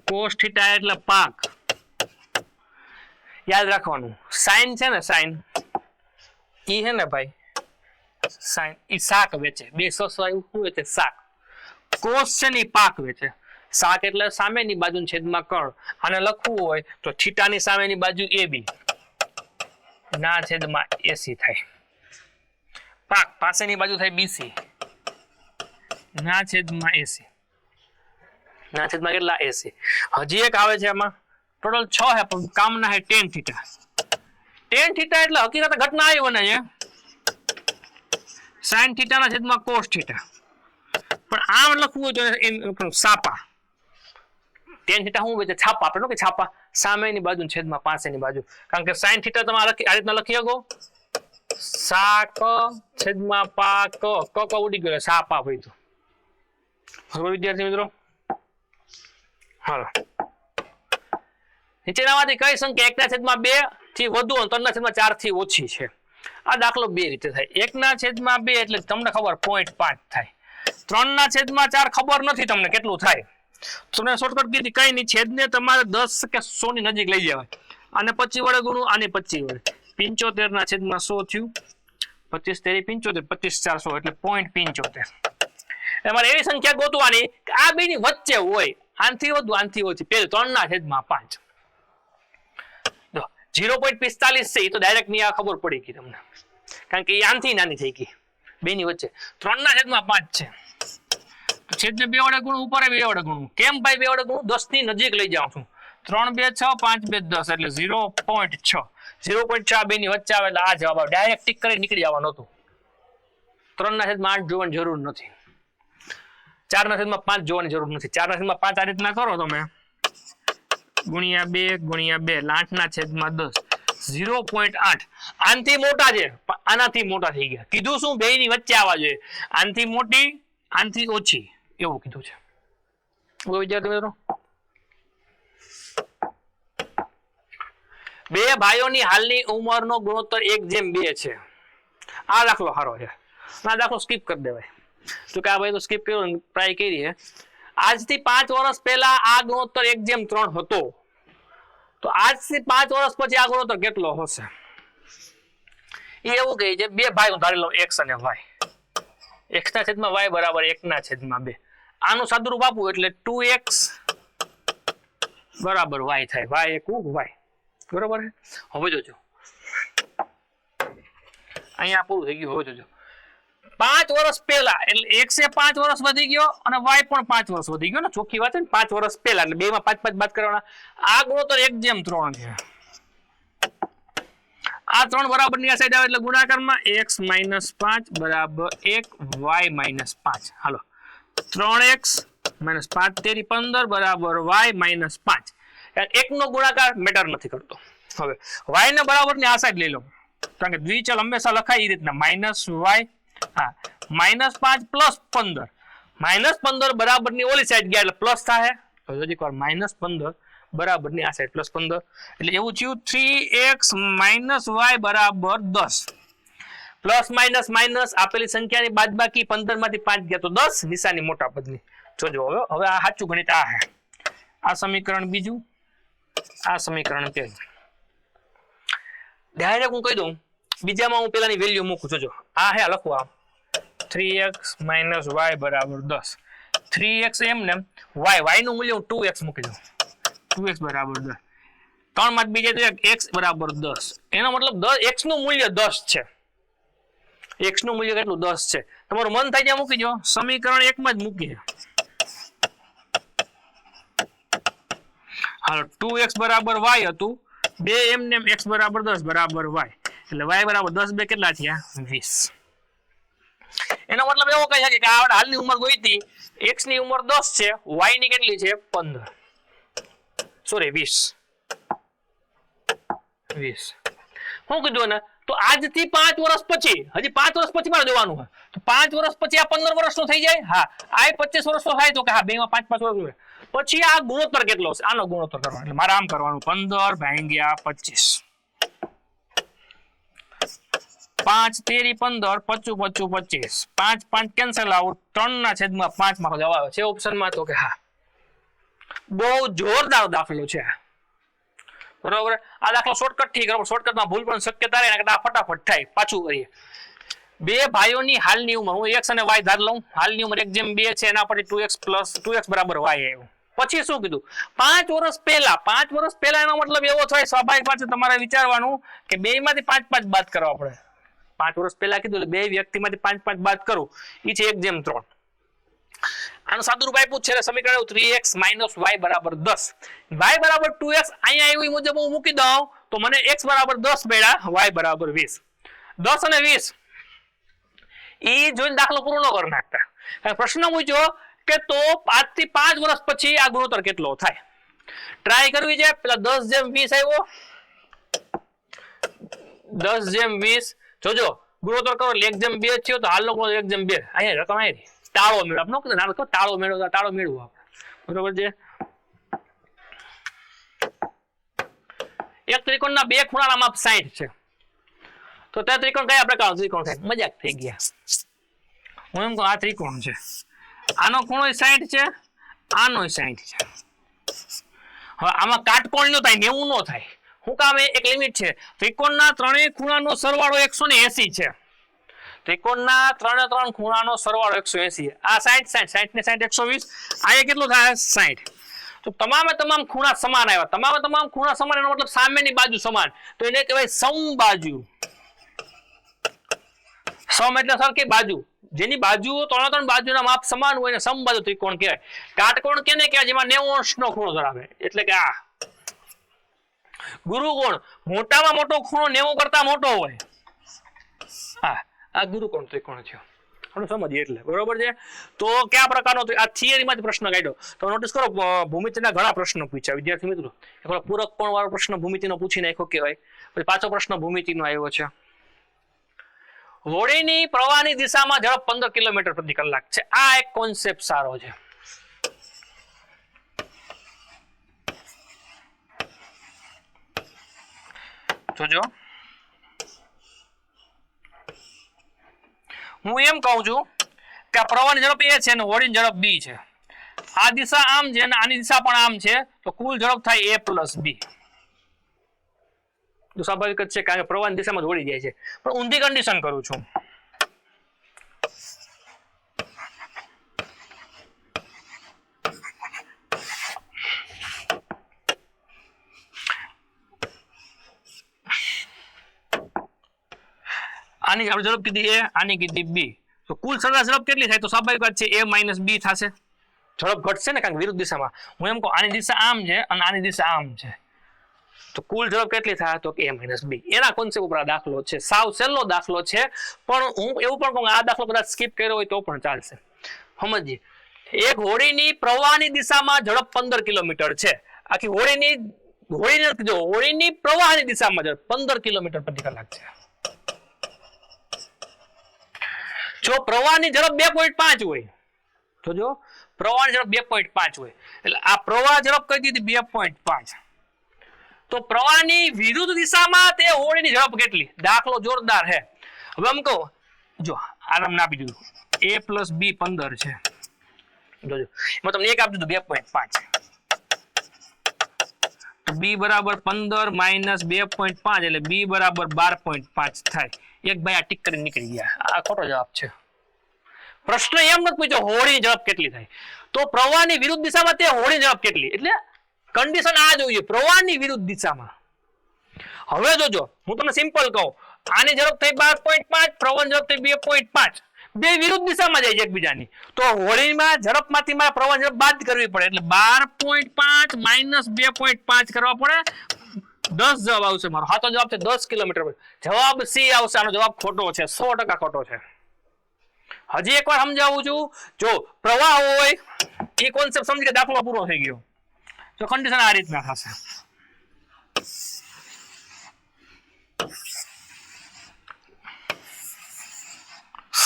કોસ થીટા એટલે પાક યાદ રાખવાનું સાઇન છે ને સાઇન ઈ છે ને ભાઈ સાઇન ઈ શાક વેચે બે સસવાયું શું વેચે શાક કોસ છે ને પાક વેચે શાક એટલે સામેની બાજુ છેદમાં કર્ણ આને લખવું હોય તો થીટાની સામેની બાજુ AB ના છેદમાં AC થાય પાક પાસેની બાજુ થાય BC ના છેદમાં AC ના છેદમાં કેટલા AC હજી એક આવે છે આમાં ટોટલ 6 है પણ કામના है tan थीटा એટલે હકીકત ઘટના આવી બને છે sin थीटा ના છેદમાં cos थीटा પણ આમ લખવું હોય તો સાપા tan થીટા શું હોય છાપા, આપણે કે છાપા સામેની બાજુ છેદમાં પાસેની બાજુ, કારણ કે sin થીટા તમે આ રીતના લખી શકો સા ક છેદમાં પા ક ઉડી ગયો સા પા હોય તો બરોબર વિદ્યાર્થી મિત્રો। હાલો નીચેનામાંથી કઈ સંખ્યા 1/2 થી વધુ અને 3/4 થી ઓછી છે? આ દાખલો બે રીતે થાય। 1/2 એટલે તમને ખબર 0.5 થાય, 3/4 ખબર નથી તમને કેટલું થાય, તમને શોર્ટકટ કીધી કઈ નહીં, છેદને તમારે 10 કે 100 ની નજીક લઈ જવાય, આને 25 વડે ગુણો, આને 25 વડે, 75/100 થયું, 25 તેરી 75, 25 400 એટલે 0.75। તમારે એવી સંખ્યા ગોતવાની કે આ બેની વચ્ચે હોય, આનથી વધુ આનથી ઓછી, પેલું 3/5 જો 0.45 છે, એ તો ડાયરેક્ટ ની આ ખબર પડી ગઈ તમને, કારણ કે એ આનથી નાની થઈ ગઈ, બેની વચ્ચે 3/5 છે, તો છેદને 2 વડે ગુણું, ઉપર 2 વડે ગુણું, કેમ ભાઈ 2 વડે ગુણું? 10 ની નજીક લઈ જાઉં છું, 3 2 6 5 2 10 એટલે 0.6, 0.4 બેની વચ્ચે આવે એટલે આ જવાબ આવે, ડાયરેક્ટ ટીક કરી નીકળી જવાનું હતું, 3/8 જોવાની જરૂર નથી, 4/5 જોવાની જરૂર નથી, 4/5 આ રીતના કરો તમે ગુણ્યા 2 ગુણ્યા 2 8/10, 0.8 આનથી મોટા છે, આનાથી મોટા થઈ ગયા, કીધું શું બે ની વચ્ચે આવવા જોઈએ, આનથી મોટી આનથી ઓછી એવું કીધું છે। વિદ્યાર્થી મિત્રો બે ભાઈઓની હાલની ઉંમરનો ગુણોત્તર 1/2 છે, આ દાખલો સારો છે, આ દાખલો સ્કીપ કરી દેવાય, તો કે આ ભાઈ તો સ્કીપ કર્યો ટ્રાય કરી છે। આજથી 5 વર્ષ પહેલા આ ગુણોત્તર 1/3 હતો, તો આજથી 5 વર્ષ પછી આ ગુણોત્તર કેટલો હશે? એ એવું કહે છે બે ભાઈ ધારી લો x અને y, x/y બરાબર 1/2, આનું સાદુરૂપ આપવું એટલે 2x બરાબર y થાય, y એકું y બરાબર છે। હવે જોજો અહીંયા પૂરું થઈ ગયું, હવે જોજો 5 વર્ષ પહેલા એટલે x એ 5 વર્ષ વધી ગયો અને y પણ 5 વર્ષ વધી ગયો ને, ચોખ્ખી વાત છે ને, 5 વર્ષ પહેલા એટલે બે માં 5 બાદ કરવાના, આ ગુણોત્તર 1/3 છે, આ 3 બરાબર ની આ સાઈડ આવે એટલે ગુણાકારમાં x - 5 બરાબર 1 y - 5, હાલો 3x - 5 તેરી 15 બરાબર y - 5, એક નો ગુણાકાર મેટર નથી કરતો। હવે y ને બરાબર ની આ સાઈડ લઈ લો, કારણ કે દ્વિચલ હંમેશા લખાય એ રીતના -y, હા -5 + 15, -15 બરાબર ની ઓલી સાઈડ ગયા એટલે પ્લસ થાય, તો હજી એકવાર -15 બરાબર ની આ સાઈડ +15 એટલે એવું થયું 3x - y બરાબર 10, પ્લસ માઇનસ માઇનસ આપેલી સંખ્યાની બાદબાકી 15 માંથી 5 ગયા તો 10, નિશાની મોટા પદની જોજો। હવે આ સાચું ગણિત આ છે, આ સમીકરણ બીજું, આ સમીકરણ પહેલું, ડાયરેક્ટ હું કહી દઉં, બીજામાં હું પેલાની વેલ્યુ મૂકું, જોજો આ હે લખું, આ 3x - y બરાબર 10, 3x એમને y નું મૂલ્ય હું 2x મૂકી દઉં, 2x બરાબર 10, 3 માં બીજે તો x બરાબર 10, એનો મતલબ x નું મૂલ્ય 10 છે, x નું મૂલ્ય કેટલું 10 છે, તમારું મન થાય ત્યાં મૂકી દો, સમીકરણ 1 માં જ મૂકીએ, હાલો 2x બરાબર y હતું, બે એમને x બરાબર 10 બરાબર y, એટલે y બરાબર 10 બે કેટલા થયા 20। એનો મતલબ એવો કહી શકે કે આ હાલની ઉંમર ગોઈતી, x ની ઉંમર 10 છે, y ની કેટલી છે 15, સોરી 20 હું કીધું ને, તો આજથી 5 વર્ષ પછી, હજી 5 વર્ષ પછી મારે જોવાનું હોય, તો 5 વર્ષ પછી આ 15 વર્ષનો થઈ જાય, હા આ 25 વર્ષનો થાય, તો કે હા બે માં 5 વર્ષ પછી આ ગુણોત્તર કેટલો છે, આનો ગુણોત્તર કરવાનો, એટલે મારે આમ કરવાનું 15 ભાગ્યા 25, 5 તેરી 15 25 25 25, 5 5 કેન્સલ આઉટ, 3/5 માં જવાબ આવે છે ઓપ્શનમાં, તો કે હા બહુ જોરદાર દાખલો છે બરોબર। આ દાખલો શોર્ટકટ થી કરો, શોર્ટકટમાં ભૂલ પણ શક્યતા રહે, આ ફટાફટ થાય, પાછું કરીએ। બે ભાઈઓની હાલની ઉંમર, હું x અને y ધાર લઉં, હાલની ઉંમર 1/2 છે, એના પરથી 2x બરાબર y આવ્યું, પછી શું કીધું 5 વર્ષ પહેલા, 5 વર્ષ પહેલા એનો મતલબ એવો થાય, સ્વાભાવિક વાત છે તમારે વિચારવાનું કે બે માંથી 5 બાદ કરવા પડે, 5 વર્ષ પહેલા કીધું એટલે બે વ્યક્તિમાંથી 5 બાદ કરું, એ છે 1/3, આનું સાદુરૂપ આપ્યું છે સમીકરણ 3x - y બરાબર 10, y બરાબર 2x, અહીંયા આવ્યું એ મુજબ હું મૂકી દઉં તો મને x બરાબર 10 મળ્યા, y બરાબર 20, 10 અને 20 એ જોઈને દાખલો પૂરો ન કરી નાખતા, પ્રશ્ન પૂછ્યો કે તો 5 થી 5 વર્ષ પછી આ ગુણોત્તર કેટલો થાય, ટ્રાય કરવી છે પેલા 10:20 આવ્યો 10:20 જોજો ગુણોત્તર કરો 1:2 થયો તો હાલ લોકો 1:2 અહીંયા રકમ આવી તાળો મેળવો આપણે કીધું નાનો તાળો મેળવો આપણે બરોબર છે એક ત્રિકોણના બે ખૂણાના માપ 60 છે તો તે ત્રિકોણ કયા પ્રકારનો ત્રિકોણ થાય મજાક થઈ ગયા હું એમ કહું આ ત્રિકોણ છે આનો ખૂણો 60 છે આનો 60 છે હવે આમાં કાટકોણ નો થાય 90 નો થાય શું કામ એક લિમિટ છે ત્રિકોણના ત્રણેય ખૂણાનો સરવાળો 180 છે ત્રિકોણના ત્રણ ખૂણાનો સરવાળો 180 આ 60 ને 60 120 આ કેટલું થાય 60 તો તમામે તમામ ખૂણા સમાન આવ્યા તમામ ખૂણા સમાન એનો મતલબ સામેની બાજુ સમાન તો એને કહેવાય સમબાજુ સમ એટલે સરખી બાજુ જેની બાજુઓ ત્રણ બાજુના માપ સમાન હોય ને સમબાજુ ત્રિકોણ કહેવાય કાટકોણ કેને કહેવાય જેમાં 90 અંશનો ખૂણો ધરાવે એટલે કે આ ગુરુકોણ મોટામાં મોટો ખૂણો 90 કરતા મોટો હોય હા આ ગુરુકોણ ત્રિકોણ છે આપણે સમજીએ એટલે બરોબર છે તો કયા પ્રકારનો આ થિયરીમાંથી પ્રશ્ન કાઢ્યો તો નોટિસ કરો ભૂમિતિના ઘણા પ્રશ્નો પૂછ્યા વિદ્યાર્થી મિત્રો એક પૂરક કોણ વાળો પ્રશ્ન ભૂમિતિનો પૂછી નાખ્યો કહેવાય પછી પાછો પ્રશ્ન ભૂમિતિનો આવ્યો છે હોડીની પ્રવાહની દિશામાં ઝડપ 15 કિલોમીટર પ્રતિ કલાક છે આ એક કોન્સેપ્ટ સારો છે જોજો હું એમ કહું છું કે આ પ્રવાહની ઝડપ a છે અને હોડીની ઝડપ b છે આ દિશા આમ છે અને આની દિશા પણ આમ છે તો કુલ ઝડપ થાય a + b તો સ્વાભાવિક જ છે કારણ કે પ્રવાહની દિશામાં હોડી જાય છે પણ ઊંધી કન્ડિશન કરું છું આની આપણે ઝડપ કીધી a આની કીધી b તો કુલ સરેરાશ ઝડપ કેટલી થાય તો સ્વાભાવિક વાત છે a - b થશે ઝડપ ઘટશે ને કારણ કે વિરુદ્ધ દિશામાં હું એમ કહું આની દિશા આમ છે અને આની દિશા આમ છે તો કુલ ઝડપ કેટલી થાય તો a - b એના કોન્સેપ્ટ ઉપર આ દાખલો છે સાવ સહેલો દાખલો છે પણ હું એવું પણ કહું આ દાખલો કદાચ સ્કીપ કર્યો હોય તો પણ ચાલશે સમજીએ એક હોડીની પ્રવાહની દિશામાં ઝડપ 15 કિલોમીટર છે આખી હોડીની પ્રવાહની દિશામાં ઝડપ 15 કિલોમીટર પ્રતિ કલાક છે જો પ્રવાહની ઝડપ 2.5 હોય તો જો પ્રવાહની ઝડપ 2.5 હોય એટલે આ પ્રવાહ ઝડપ કઈ દીધી 2.5 તો પ્રવાહની વિરુદ્ધ દિશામાં તે હોડીની ઝડપ કેટલી દાખલો જોરદાર છે હવે આમ કહો જો આરામ ના આપી દીધું a + b 15 છે જોજો એમાં તમને એક આપી દીધું 2.5 તો b = 15 - 2.5 એટલે b = 12.5 થાય એક ભાઈ આ ટીક કરીને નીકળી ગયા આ ખોટો જવાબ છે પ્રશ્ન એમ નથી પૂછ્યો હોડીની ઝડપ કેટલી થાય તો પ્રવાહની વિરુદ્ધ દિશામાં તે હોડીની ઝડપ કેટલી એટલે કન્ડિશન આ જોઈએ પ્રવાહની વિરુદ્ધ દિશામાં હવે જોજો હું તમને સિમ્પલ કહું આની ઝડપ થઈ 12.5 પ્રવાહની ઝડપ થઈ 2.5 બે વિરુદ્ધ દિશામાં જાય છે એકબીજાની તો હોડીમાં ઝડપમાંથી મારે પ્રવાહની ઝડપ બાદ કરવી પડે એટલે 12.5 - 2.5 કરવા પડે 10 જવાબ આવશે મારો સાચો જવાબ છે 10 કિલોમીટર જવાબ સી આવશે આનો જવાબ ખોટો છે 100% ખોટો છે હજી એકવાર સમજાવું છું જો પ્રવાહ હોય એ કોન્સેપ્ટ સમજી કે દાખલો પૂરો થઈ ગયો તો કન્ડિશન આ રીતના થશે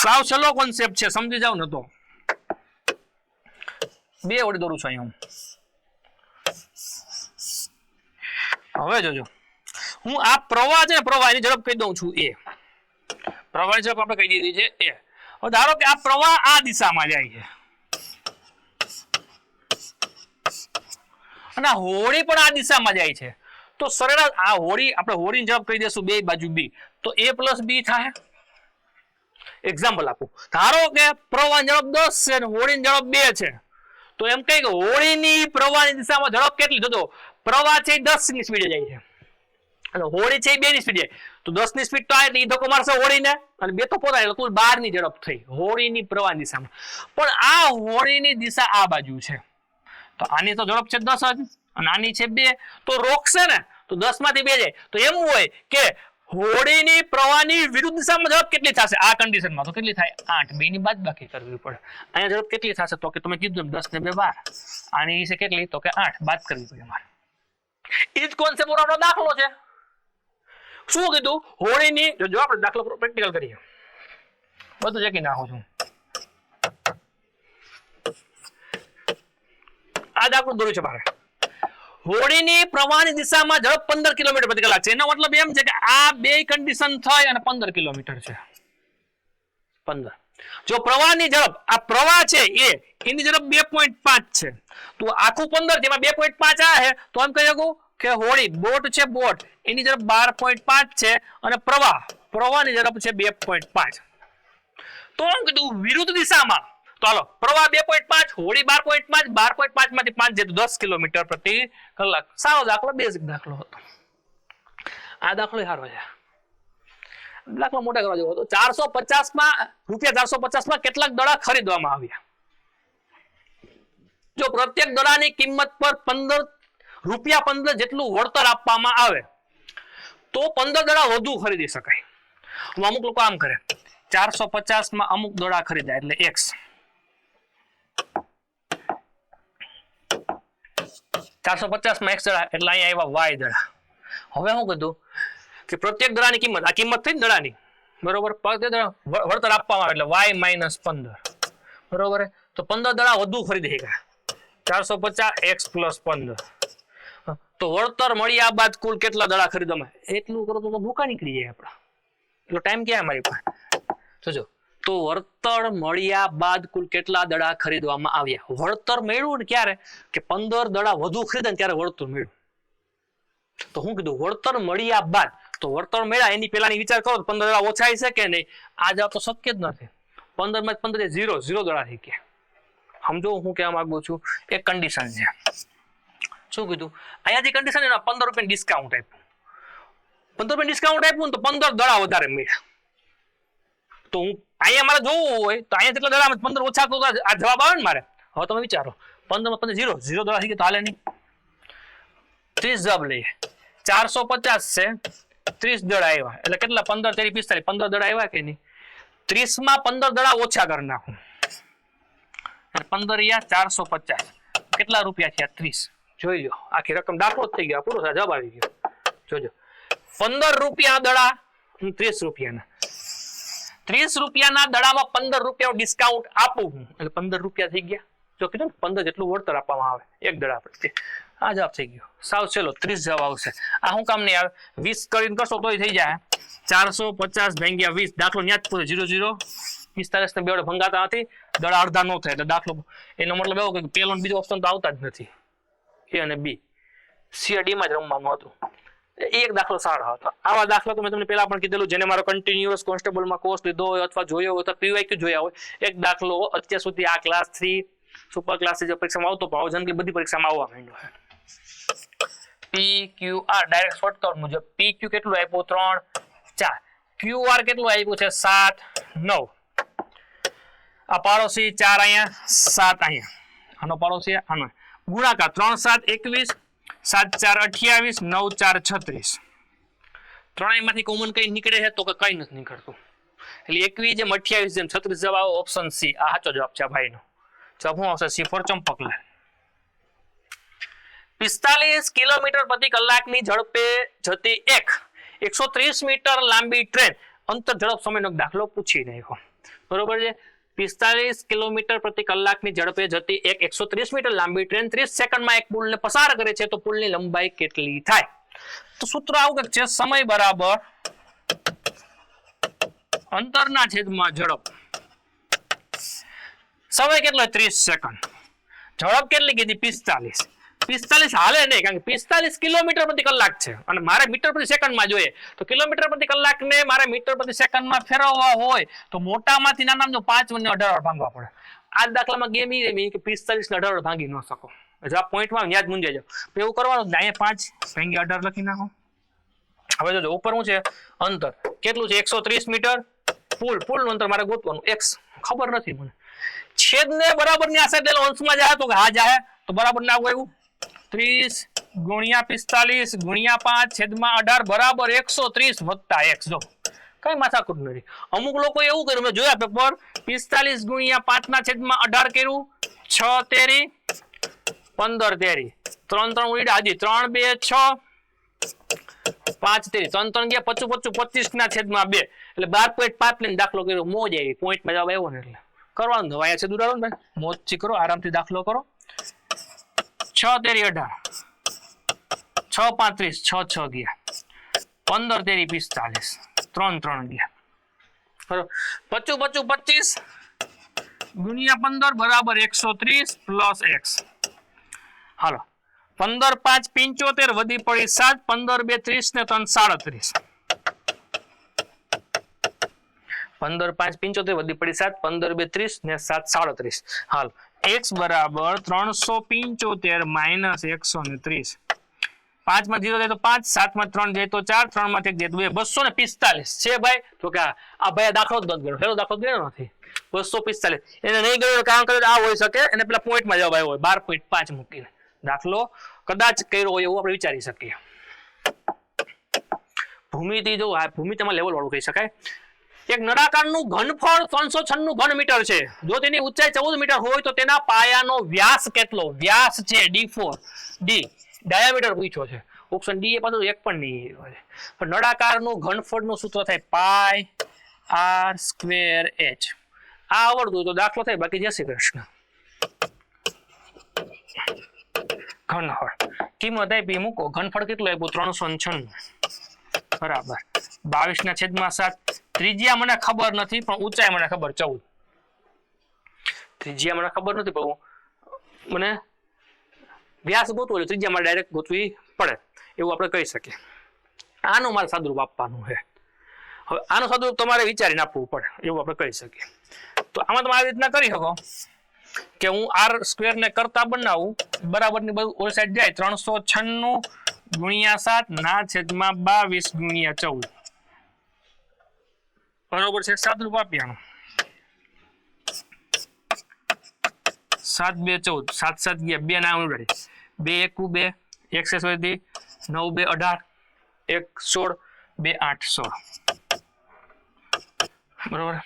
સાવ સહેલો કોન્સેપ્ટ છે સમજી જાવ ને તો બે વડે દોરું છું અહીં હવે જોજો હું આ પ્રવાહ છે પ્રવાહની ઝડપ કહી દઉં છું a પ્રવાહની ઝડપ આપણે કહી દીધી છે a હવે ધારો કે આ પ્રવાહ આ દિશામાં જાય છે અને હોડી પણ આ દિશામાં જાય છે તો સરેરાશ આ હોડી આપણે હોડીની ઝડપ કહી દેશું બે બાજુ b તો a + b થાય એક્ઝામ્પલ આપું ધારો કે પ્રવાહની ઝડપ 10 છે અને હોડીની ઝડપ 2 છે તો એમ કહે કે હોડીની પ્રવાહની દિશામાં ઝડપ કેટલી જોજો પ્રવાહ છે 10 ની સ્પીડે જાય છે અને હોડી છે 2 ની સ્પીડે જાય તો 10 ની સ્પીડ તો આ એટલે ઈ ધક્કો મારશે હોડીને અને 2 તો પોતા એટલે કુલ 12 ની ઝડપ થઈ હોડીની પ્રવાહની દિશામાં પણ આ હોડીની દિશા આ બાજુ છે તો આની તો ઝડપ છે 10 જ અને આની છે 2 તો રોકશે ને તો 10 માંથી 2 જાય તો એમ હોય કે હોડીની પ્રવાહની વિરુદ્ધ દિશામાં ઝડપ કેટલી થશે આ કન્ડિશનમાં? તો કેટલી થાય? 8. 2 ની બાદબાકી કરવી પડે. અહીંયા ઝડપ કેટલી થશે? તો કે તમે કીધું 10 ને 2 12. આની છે કેટલી? તો કે 8. બાદ કરવી પડે મારે. ઈ જ કોન્સેપ્ટ પર આપણો દાખલો છે. શું કીધું? હોડીની જો આપણે દાખલો પ્રેક્ટિકલ કરીએ. બધું ચેકી નાખું છું. આ દાખલો દોર્યું છે મારે. હોડીની પ્રવાહની દિશામાં ઝડપ 15 કિલોમીટર પ્રતિ કલાક છે. એનો મતલબ એમ છે કે આ બે કન્ડિશન થઈ અને 15 કિલોમીટર છે. 15. જો પ્રવાહની ઝડપ આ પ્રવાહ છે એની ઝડપ 2.5 છે. તો આખું 15 જેમાં 2.5 આ છે તો એમ કહી શકું કે હોડી બોટ છે બોટ એની ઝડપ 12.5 છે અને પ્રવાહની ઝડપ છે 2.5. તો એમ કીધું વિરુદ્ધ દિશામાં. તો હાલો પ્રવાહ 2.5 હોડી 12.5 12.5 માંથી 5 જેટલું 10 કિલોમીટર પ્રતિ કલાક. સારો દાખલો, બેઝિક દાખલો હતો. આ દાખલો સારો છે. દાખલો મોટા કરવા જેવો હતો. 450 માં કેટલાક દડા ખરીદવામાં આવ્યા. જો પ્રત્યેક દડાની કિંમત પર 15 રૂપિયા જેટલું વળતર આપવામાં આવે તો 15 દડા વધુ ખરીદી શકાય. અમુક લોકો આમ કરે 450 માં અમુક દડા ખરીદાય એટલે x 450 માં x દડા એટલે અહીંયા આવ્યા y દડા. હવે શું કીધું કે પ્રત્યેક દડાની કિંમત આ કિંમત થઈ ને દડાની બરોબર વળતર આપવામાં આવે એટલે y - 15 બરોબર. તો 15 દડા વધુ ખરીદી શકાય 450 x + 15. તો વળતર મળ્યા બાદ કુલ કેટલા દડા ખરીદવામાં? એટલું કરો તો ભૂકા નીકળી જાય આપડા. એટલો ટાઈમ ક્યાં અમારી પાસે? જોજો તો વળતર મળ્યા બાદ કુલ કેટલા દડા ખરીદવામાં આવ્યા? વળતર મળ્યું ને ક્યારે? કે 15 દડા વધુ ખરીદે ને ત્યારે વળતર મળ્યું. તો હું કીધું વળતર મળ્યા બાદ. તો વળતર મળ્યા એની પેલાની વિચાર કરો 15 દડા ઓછા છે કે નહીં? આ જવાબ તો શક્ય જ નથી. 15 માં 15 0 દડા થઈ ગયા. સમજો હું કહેવા માંગુ છું? એક કન્ડિશન છે. શું કીધું? અહીંયાથી કન્ડિશન એના 15 રૂપિયા ડિસ્કાઉન્ટ આપ્યું. 15 રૂપિયા ડિસ્કાઉન્ટ આપ્યું તો 15 દડા વધારે મળ્યા. તો હું અહીંયા મારે જોવું હોય તો અહીંયા કેટલા દડા 15 ઓછા તો આ જવાબ આવે ને મારે. હવે તમે વિચારો 15 માં 15 0 દડા થઈ ગયા તો હાલે નહીં. 30 જવાબ લઈએ 450 છે 30 દડા આવ્યા એટલે કેટલા? 15 3 45 15 દડા આવ્યા કે નહીં? 30 માં 15 દડા ઓછા કરી નાખું 15 યા 450 કેટલા રૂપિયા થયા? 30. જોઈ લો આખી રકમ દાખલો જ થઈ ગયો. પૂરો જવાબ આવી ગયો. જોજો 15 રૂપિયા દડા 30 રૂપિયાના 30 રૂપિયાના દડામાં 15 રૂપિયાનું ડિસ્કાઉન્ટ આપું હું એટલે 15 રૂપિયા થઈ ગયા. જો કીધું 15 જેટલું વળતર આપવામાં આવે એક દડા પ્રત્યે. આ જવાબ થઈ ગયો. સાવ ચલો 30 જવાબ આવશે. આ હું કામ નહીં આવે 20 કરીને કરશો તોય થઈ જાય. 450 ભાગ્યા 20 દાખલો ન્યા જ પૂરો 0 0 45 ને બે વડે ભંગાતા નથી. દડા અડધા ન થાય એટલે દાખલો એનો મતલબ એવો કે પેલો ને બીજો ઓપ્શન તો આવતા જ નથી. A અને B C D માં જ રમવાનું હતું. એક દાખલો સારો હતો. આવા દાખલા તો મેં તમને પહેલા પણ કીધેલું જેને મારો કન્ટિન્યુઅસ કોન્સ્ટેબલમાં કોર્સ લીધો હોય અથવા જોયો હોય અથવા PYQ જોયા હોય એક દાખલો અત્યાર સુધી આ ક્લાસ 3 સુપર ક્લાસ જે પરીક્ષામાં આવતો પણ જનરલી બધી પરીક્ષામાં આવવા માંડ્યો છે. PQR ડાયરેક્ટ શોર્ટકટ મુજબ PQ કેટલું આપ્યું? 3 4. QR કેટલું આપ્યું છે? 7 9. આ પાડોશી 4 અહીંયા 7 અહીંયા આનો પાડોશી આનો ગુણાકાર 3 7 21 7 4 28 9 4 36. ત્રણેયમાંથી કોમન કઈ નીકળે છે? તો કે કઈ નથી નીકળતું. એટલે 21 જેમ 28 જેમ 36 જવાબ આવે ઓપ્શન C. આ સાચો જવાબ છે ભાઈનો. જવાબ શું આવશે? C four Champaklal. 45 કિલોમીટર પ્રતિ કલાકની ઝડપે જતી 130 મીટર લાંબી ટ્રેન અંતર ઝડપ સમયનો દાખલો પૂછી નાખ્યો. બરોબર છે. 45 કિલોમીટર પ્રતિ કલાકની ઝડપે જતી 130 મીટર લાંબી ટ્રેન 30 સેકન્ડમાં એક પુલને પસાર કરે છે તો પુલની લંબાઈ કેટલી થાય? તો સૂત્ર આવું કે છે સમય બરાબર અંતરના છેદમાં ઝડપ. સમય કેટલો? 30 સેકન્ડ. ઝડપ કેટલી કીધી? 45. 45 હાલે નહીં કારણ કે 45 કિલોમીટર પ્રતિ કલાક છે અને મારે મીટર પ્રતિ સેકન્ડમાં જોઈએ તો કિલોમીટર પ્રતિ કલાકને મારે મીટર પ્રતિ સેકન્ડમાં ફેરવવા હોય તો મોટામાંથી નાના 5 અને 18 ભાંગવા પડે. આ દાખલામાં ગેમ એ રમી કે 45 ને 18 ભાંગી ન શકો. જવાબ પોઈન્ટમાં યાદ મૂંઝાઈ જાવ. એવું કરવાનું અહીંયા 5 ભાંગી 18 લખી નાખો. હવે જોજો ઉપર શું છે? અંતર કેટલું છે? 130 મીટર. પુલનું અંતર મારે ગોતવાનું x ખબર નથી મને. છેદને બરાબરની આ સાઈડ અંશમાં જાય તો હા જાય તો બરાબર ના આવ્યું 30 ગુણ્યા 45 ગુણ્યા 5 છેદમાં 18 બરાબર 130 વત્તા x. જો કઈ માથાકૂટ નથી. અમુક લોકો એવું કર્યું, મેં જોયા પેપર, 45 ગુણ્યા 5 ના છેદમાં 18 કર્યું, 6 તેરી 15 તેરી 3 3 ઉડ્યા, હજી 3 2 6 5 તેરી 3 3 ગયા 25 25 ના છેદમાં 2 એટલે 12.5 લઈને દાખલો કર્યો. મોજ આવી, પોઈન્ટમાં જવાબ આવ્યો ને એટલે કરવાનું તો અહીંયા છે દુરાડો ને ભાઈ, મોજથી કરો, આરામથી દાખલો કરો. 6 તેરી 18 6 35 6 6 ગયા 15 તેરી 45 3 3 ગયા બરાબર 25 25 ગુણ્યા 15 બરાબર 130 પ્લસ x. હાલો 15 5 75 વધી પડી 7 15 2 30 ને 3 37 15 5 75 વધી પડી 7 15 2 30 ને 7 37. હાલ x બરાબર 375 માઇનસ 130. 5 માં 0 જાય તો 5 7 માં 3 જાય તો 4 3 માં 1 જાય તો 2 245 છે ભાઈ. તો કે આ ભાઈ દાખલો જ નથી ગયો, હેલો દાખલો ગયો નથી 245 એને નહીં ગયો કારણ કે આ હોઈ શકે એને પેલા પોઈન્ટ માં જવાબ આવ્યો હોય 12.5 મૂકીને દાખલો કદાચ કર્યો હોય એવું આપણે વિચારી શકીએ. ભૂમિતિ જો આ ભૂમિતિમાં લેવલ વાળું કહી શકાય. એક નળાકારનું ઘનફળ 396 ઘન મીટર છે. જો તેની ઊંચાઈ 14 મીટર હોય તો તેના પાયાનો વ્યાસ કેટલો? વ્યાસ છે d4 d ડાયામીટર પૂછ્યો છે. ઓપ્શન ડી એ પાછું એક પણ નહીં હોય. પણ નળાકારનું ઘનફળનું સૂત્ર થાય પાઈ r સ્ક્વેર h. આ આવડતું તો દાખલો થાય, બાકી જય શ્રી કૃષ્ણ. ઘનફળ કિંમત આપી મૂકો. ઘનફળ કેટલું આપ્યું? 396 બરાબર 22 ના છેદમાં 7. ત્રિજ્યા મને ખબર નથી પણ ઊંચાઈ મને ખબર 14. ત્રિજ્યા મને ખબર નથી પણ મને વ્યાસ ગોતવો એટલે ત્રિજ્યા મારે ડાયરેક્ટ ગોતવી પડે એવું આપણે કહી શકીએ. આનું મારે સાદુરૂપ આપવાનું છે. હવે આનું સાદુરૂપ તમારે વિચારીને આપવું પડે એવું આપણે કહી શકીએ. તો આમાં તમે આવી રીતના કરી શકો કે હું r સ્ક્વેર ને કરતા બનાવું બરાબર ની બધું ઓલ સાઈડ જાય 396 ગુણ્યા 7 ના છેદમાં 22 ગુણ્યા 14 બરોબર છે. સાદુરૂપ આપી આનું 7 2 14 7 7 ગયા 2 ના ઉડાડી 2 1 2 x વધી 9 2 18 1 16 2 8 16 બરોબર.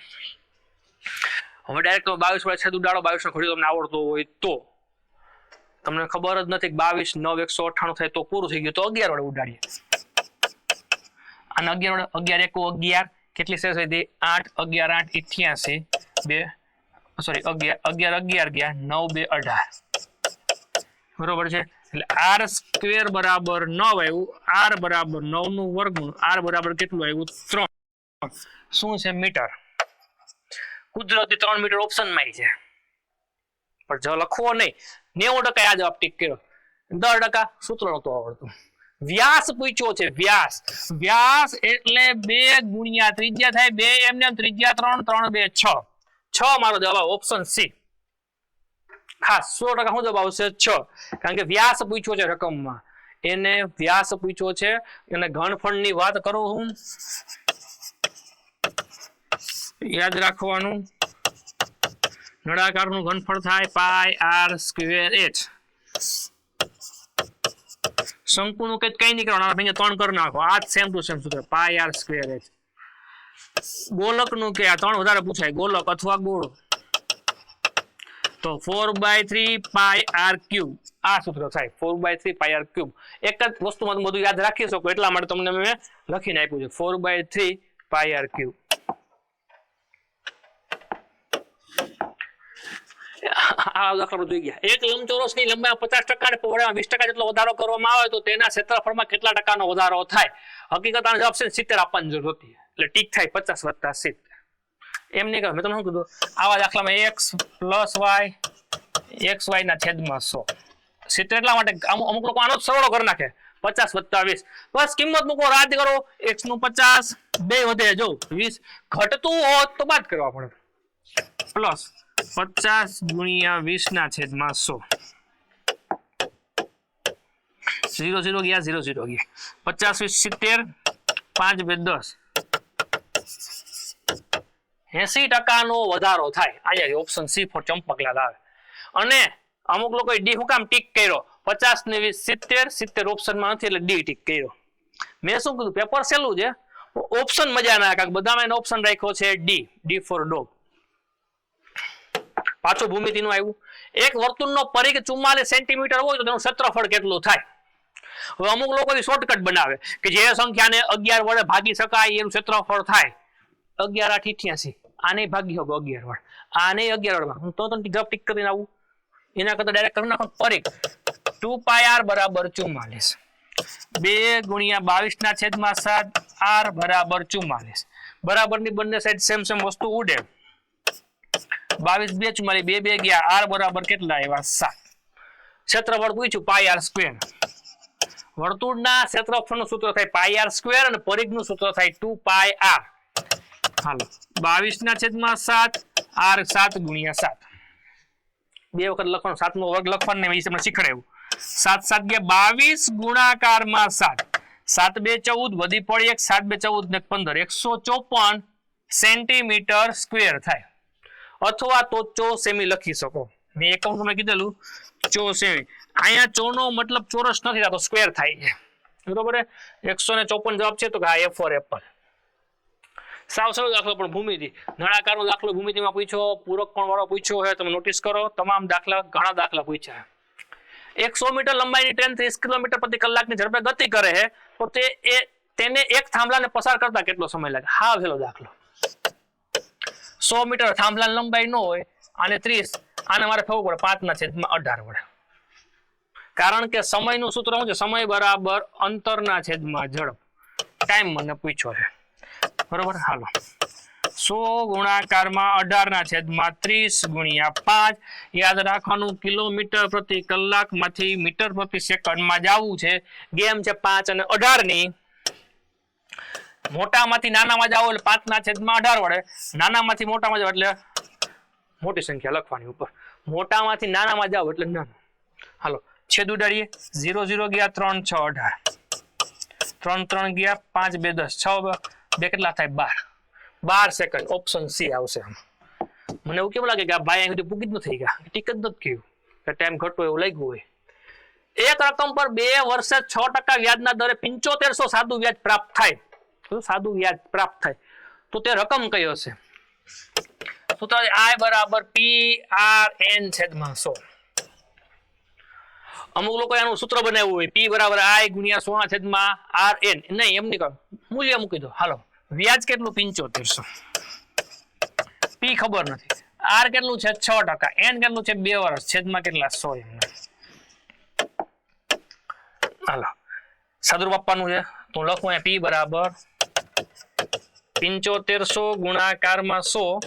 હવે ડાયરેક્ટ 22 વડે છેદ ઉડાડો. 22 નો ઘડિયો તમને આવડતો હોય તો, તમને ખબર જ નથી 22 9 198 થાય તો પૂરું થઈ ગયું તો 11 વડે ઉડાડીએ. અને 11 વડે 11 1 11 કેટલી શેષ વધી 8 11 8 88 2 સોરી 11 11 11 ગયા 9 2 18 બરોબર છે. એટલે r સ્ક્વેર બરાબર 9 આવ્યું. r બરાબર 9 નું વર્ગમૂળ. r બરાબર કેટલું આવ્યું? 3. શું છે? મીટર. કુદરતી 3 મીટર ઓપ્શન માં છે પણ જો લખવો નહીં. 90% આ જવાબ ટીક કર્યો. 10% સૂત્ર નહોતું આવડતું. વ્યાસ પૂછ્યો છે. વ્યાસ વ્યાસ એટલે 2 ગુણ્યા ત્રિજ્યા થાય 2 એમને ત્રિજ્યા 3 3 2 6 6 મારો જવાબ ઓપ્શન સી. ખાસ 100% શું જવાબ આવશે? 6. કારણ કે વ્યાસ પૂછ્યો છે રકમમાં, એને વ્યાસ પૂછ્યો છે. અને ઘનફળની વાત કરું હું યાદ રાખવાનું નળાકારનું ઘનફળ થાય પાઈ r સ્ક્વેર h. શંકુનું કઈ નહીં કરવાનું, અહીંયા 3 કરી નાખો. આ સેમ ટુ સેમ સૂત્ર પાઈ r સ્ક્વેર h. ગોલકનું કે આ 3 વધારે પૂછાય, ગોલક અથવા ગોળો તો 4/3 પાઈ r ક્યુબ. આ સૂત્ર થાય 4/3 પાઈ r ક્યુબ. એક જ વસ્તુમાં બધું યાદ રાખી શકો એટલા માટે તમને મેં લખીને આપ્યું છે 4/3 પાઈ r ક્યુબ. આ દાખલો જોઈ ગયા. એક લંબચોરસની લંબાઈ 50% અને પહોળાઈમાં 20% જેટલો વધારો કરવામાં આવે તો તેના ક્ષેત્રફળમાં કેટલા ટકાનો વધારો થાય? હકીકત આનો જવાબ છે 70 આપવાની જરૂર હતી એટલે ટીક થાય 50 વત્તા 70. એમ નહીં કહ્યું મેં તમને શું કીધું? આવા દાખલામાં x પ્લસ y xy ના છેદમાં 100. 70 એટલા માટે અમુક લોકો આનો સરળો કરી નાખે 50 વત્તા 20. બસ કિંમત મૂકો, રાત કરો. x નું 50 2 વધે જો 20 ઘટતું હોત તો બાદ કરવા પડે પ્લસ 50 ગુણ્યા 20 ના છેદમાં 100. 0 0 ગયા 0 0 ગયા 50 70 5 2 10 80% નો વધારો થાય. અહીંયા ઓપ્શન સી ફોર ચંપકલાલ આવે. અને અમુક લોકો ડી હું કામ ટીક કર્યો? 50 ને 20 70, 70 ઓપ્શનમાં નથી એટલે ડી ટીક કર્યો. મેં શું કીધું પેપર સહેલું છે, ઓપ્શન મજા ના કાંક બધામાં એનો ઓપ્શન રાખ્યો છે ડી ફોર ડોગ. પાછું ભૂમિતિનું આવ્યું. એક વર્તુળનો પરિઘ 44 સેન્ટીમીટર હોય તો તેનું ક્ષેત્રફળ કેટલું થાય? હવે અમુક લોકો શોર્ટકટ બનાવે કે જે સંખ્યાને 11 વડે ભાગી શકાય એનું ક્ષેત્રફળ થાય 11 8 88. આને ભાગી શકો 11 વડે, આને 11 વડે, તો જવાબ ટીક કરીને આવું. એના કરતા ડાયરેક્ટ કરી નાખો પરિઘ 2πr બરાબર 44. 2 ગુણ્યા 22 ના છેદમાં 7 r બરાબર 44. બરાબરની બંને સાઈડ સેમ સેમ વસ્તુ ઉડે. 22 2 44, 2 2 ગયા, r બરાબર કેટલા આવ્યા 7. ક્ષેત્રફળ પૂછ્યું પાઈ r સ્ક્વેર. વર્તુળના ક્ષેત્રફળનું સૂત્ર થાય પાઈ r સ્ક્વેર અને પરિઘનું સૂત્ર થાય 2πr. હાલો 22 ના છેદમાં 7 r 7 ગુણ્યા 7. બે વખત લખવાનું, 7 નો વર્ગ લખવાનું ને તમને શીખડાયું. 7 7 ગયા 22 ગુણાકારમાં 7. 7 2 14 વધી પડી 1, 7 2 14 ને 15, 154 સેન્ટીમીટર સ્ક્વેર થાય. અથવા તો ચો સેમી લખી શકો. મેં એકાઉન્ટમાં કીધેલું ચો સેમી. અહીંયા ચો નો મતલબ ચોરસ નથી થતો, સ્ક્વેર થાય છે. બરોબર છે. 154 જવાબ છે તો કે આ A4 એપલ. સાવ સરળ દાખલો પણ ભૂમિતિ. નળાકારનો દાખલો ભૂમિતિમાં પૂછ્યો, પૂરક કોણ વાળો પૂછ્યો છે, તમે નોટિસ કરો. તમામ દાખલા ઘણા દાખલા પૂછ્યા. 100 મીટર લંબાઈની ટ્રેન 30 કિલોમીટર પ્રતિ કલાકની ઝડપે ગતિ કરે છે તો તેને એક થાંભલાને પસાર કરતા કેટલો સમય લાગે? હા પેલો દાખલો. 100 મીટર થાંભલાની લંબાઈ ન હોય અને 30, આને મારે થવું પડે 5/18 વડે. કારણ કે સમયનું સૂત્ર શું છે? સમય બરાબર અંતરના છેદમાં ઝડપ. ટાઈમ મને પૂછ્યો છે. બરોબર. હાલો 100 ગુણાકારમાં 18 ના છેદમાં 30 ગુણ્યા 5. યાદ રાખવાનું કિલોમીટર પ્રતિ કલાકમાંથી મીટર પ્રતિ સેકન્ડમાં જવું છે. ગેમ છે 5 અને 18 ની. મોટામાંથી નાનામાં જાવ એટલે 5 ના છેદમાં 18 વડે, નાનામાંથી મોટામાં જાવ એટલે મોટી સંખ્યા લખવાની ઉપર. મોટામાંથી નાનામાં જાવ એટલે નાનું. હાલો છેદ ઉડાડીએ. 0 0 ગયા 3 6 18, 3 3 ગયા 5 2 10, 6 2 કેટલા થાય 12. 12 સેકન્ડ. ઓપ્શન સી આવશે. મને એવું કેવું લાગે કે આ ભાઈ અહીં સુધી પૂગી જ નથી ગયા, ટીક જ નથી કહ્યું કે ટાઈમ ઘટો એવું લાગ્યું હોય. એક રકમ પર 2 વર્ષે 6% વ્યાજના દરે 7500 સાદું વ્યાજ પ્રાપ્ત થાય. સાદું વ્યાજ પ્રાપ્ત થાય તો તે રકમ કઈ હશે? તો I બરાબર PRN છેદમાં 100. અમુક લોકો એનું સૂત્ર બનાવ્યું હોય P બરાબર I ગુણ્યા 100 ના છેદમાં RN. નહીં એમ નહીં કરો, મૂલ્ય મૂકી દો. હાલો વ્યાજ કેટલું? 7500. P ખબર નથી. R કેટલું છે? 6%. N કેટલું છે? 2 વર્ષ. છેદમાં કેટલા? 100. એમને હાલો સાદુરૂપ આપવાનું છે તો લખું P બરાબર 7500 ગુણાકારમાં 100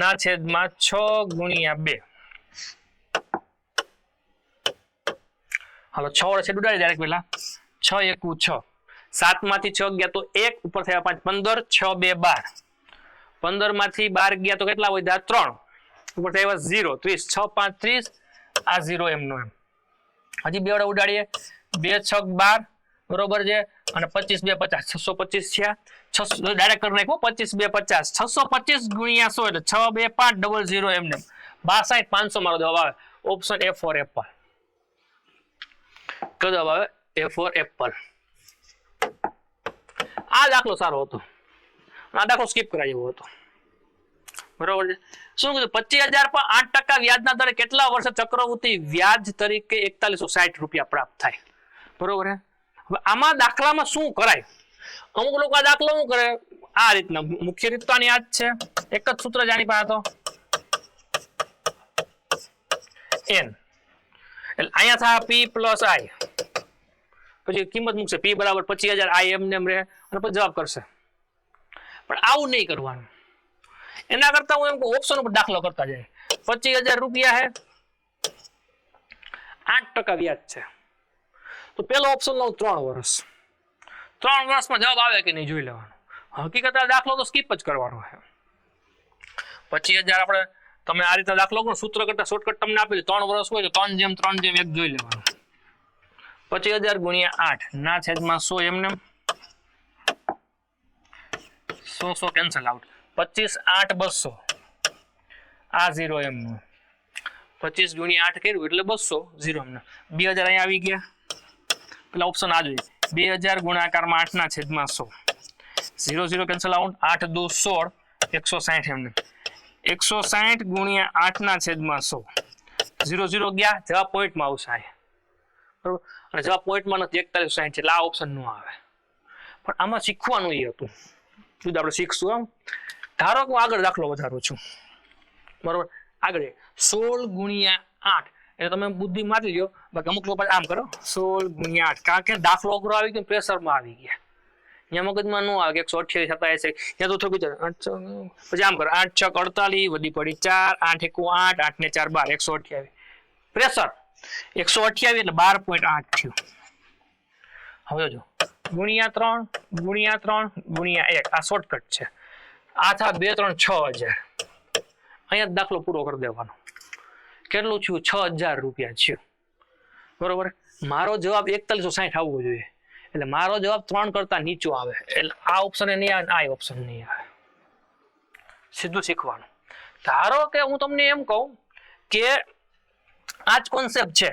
ના છેદમાં 6 ગુણ્યા 2. હાલો 6 વડે છેદ ઉડાડી ડાયરેક્ટ પેલા. 6 1 6. 7 માંથી 6 ગયા તો 1, ઉપર થયા 5 15, 6 2 12. 15 માંથી 12 ગયા તો કેટલા વધ્યા? 3, ઉપર થયા 0 30, 6 5 30. આ 0 એમનો એમ. હજી 2 વડે ઉડાડીએ. 2 6 12 બરોબર છે અને 25 2 50, 625 થયા. 600 ડાયરેક્ટ કરી નાખો. 25 2 50, 625 ગુણ્યા 100 એટલે 6 2 5 00 એમને 62 500 મારો જવાબ આવે. Option A4 Apple. કયો જવાબ આવે? A4 Apple. આ દાખલો સારો હતો. આ દાખલો સ્કીપ કરાય એવો હતો. બરોબર છે. શું કીધું? 25000 પર 8% વ્યાજના દરે કેટલા વર્ષે ચક્રવૃત્તિ વ્યાજ તરીકે 4160 રૂપિયા પ્રાપ્ત થાય? બરોબર છે. હવે આમાં દાખલામાં શું કરાય? અમુક લોકો આ દાખલો શું કરે? આ રીતના. મુખ્ય રીત તો આની આ જ છે. એક જ સૂત્ર જાણી પાસે તો N. એટલે અહીંયા થાય P પ્લસ I. પછી કિંમત મૂકશે P બરાબર 25000, I એમને એમ રહે અને પછી જવાબ કરશે. પણ આવું નહીં કરવાનું. એના કરતા હું એમ કહું ઓપ્શન ઉપર દાખલો કરતા જાય. 25000 રૂપિયા હે, 8% વ્યાજ છે તો પેલો ઓપ્શન લઉં 3 વર્ષ. 3 વર્ષમાં જવાબ આવે કે નહીં જોઈ લેવાનું. હકીકત આ દાખલો તો સ્કીપ જ કરવાનો છે. 25000 આપણે તમે આ રીતે દાખલો કરો સૂત્ર કરતા શોર્ટકટ તમને આપેલી 3 વર્ષ હોય તો 3/3/1 જોઈ લેવાનું. 25000 ગુણ્યા 8 ના છેદમાં 100 એમને 100 કેન્સલ આઉટ. 25 8 200 આ 0 એમનું 25 ગુણ્યા 8 કર્યું એટલે 200 0 અમને 2000 અહીંયા આવી ગયા પેલા ઓપ્શન આ જોઈએ 2000 ગુણાકારમાં 8 ના છેદમાં 100 0 0 કેન્સલ આઉટ 8 2 16 160 એમને 160 ગુણ્યા 8 ના છેદમાં 100 0 0 ગયા જવાબ પોઈન્ટમાં આવશે આ બરોબર અને જવાબ પોઈન્ટમાં નથી 4160 એટલે આ ઓપ્શન નો આવે પણ આમાં શીખવાનું એ હતું જુદા આપણે શીખશું આમ ધારો કે હું આગળ દાખલો વધારું છું બરોબર આગળ 16 ગુણ્યા 8 એટલે તમે બુદ્ધિ મારી લ્યો બાકી અમુક લોકો આમ કરો 16 ગુણ્યા 8 કારણ કે દાખલો અઘરો આવી ગયો પ્રેશરમાં આવી ગયા અહીંયા મગજમાં ન આવે કે 128 27 ત્યાં તો થોડું પછી આમ કરો 8 6 48 વધી પડી 4 8 1 8 8 ને 4 12 128 પ્રેશર 128 એટલે 12.8 થયું હવે જો ગુણ્યા 3 ગુણ્યા 3 ગુણ્યા 1 આ શોર્ટકટ છે આ થા 2 3 6000 અહીંયા દાખલો પૂરો કરી દેવાનો કેટલું થયું 6000 રૂપિયા છે બરોબર મારો જવાબ 4160 આવવો જોઈએ એટલે મારો જવાબ 3 કરતા નીચો આવે એટલે આ ઓપ્શન નહીં આવે આ ઓપ્શન નહીં આવે સીધું શીખવાનું ધારો કે હું તમને એમ કહું કે આ જ કોન્સેપ્ટ છે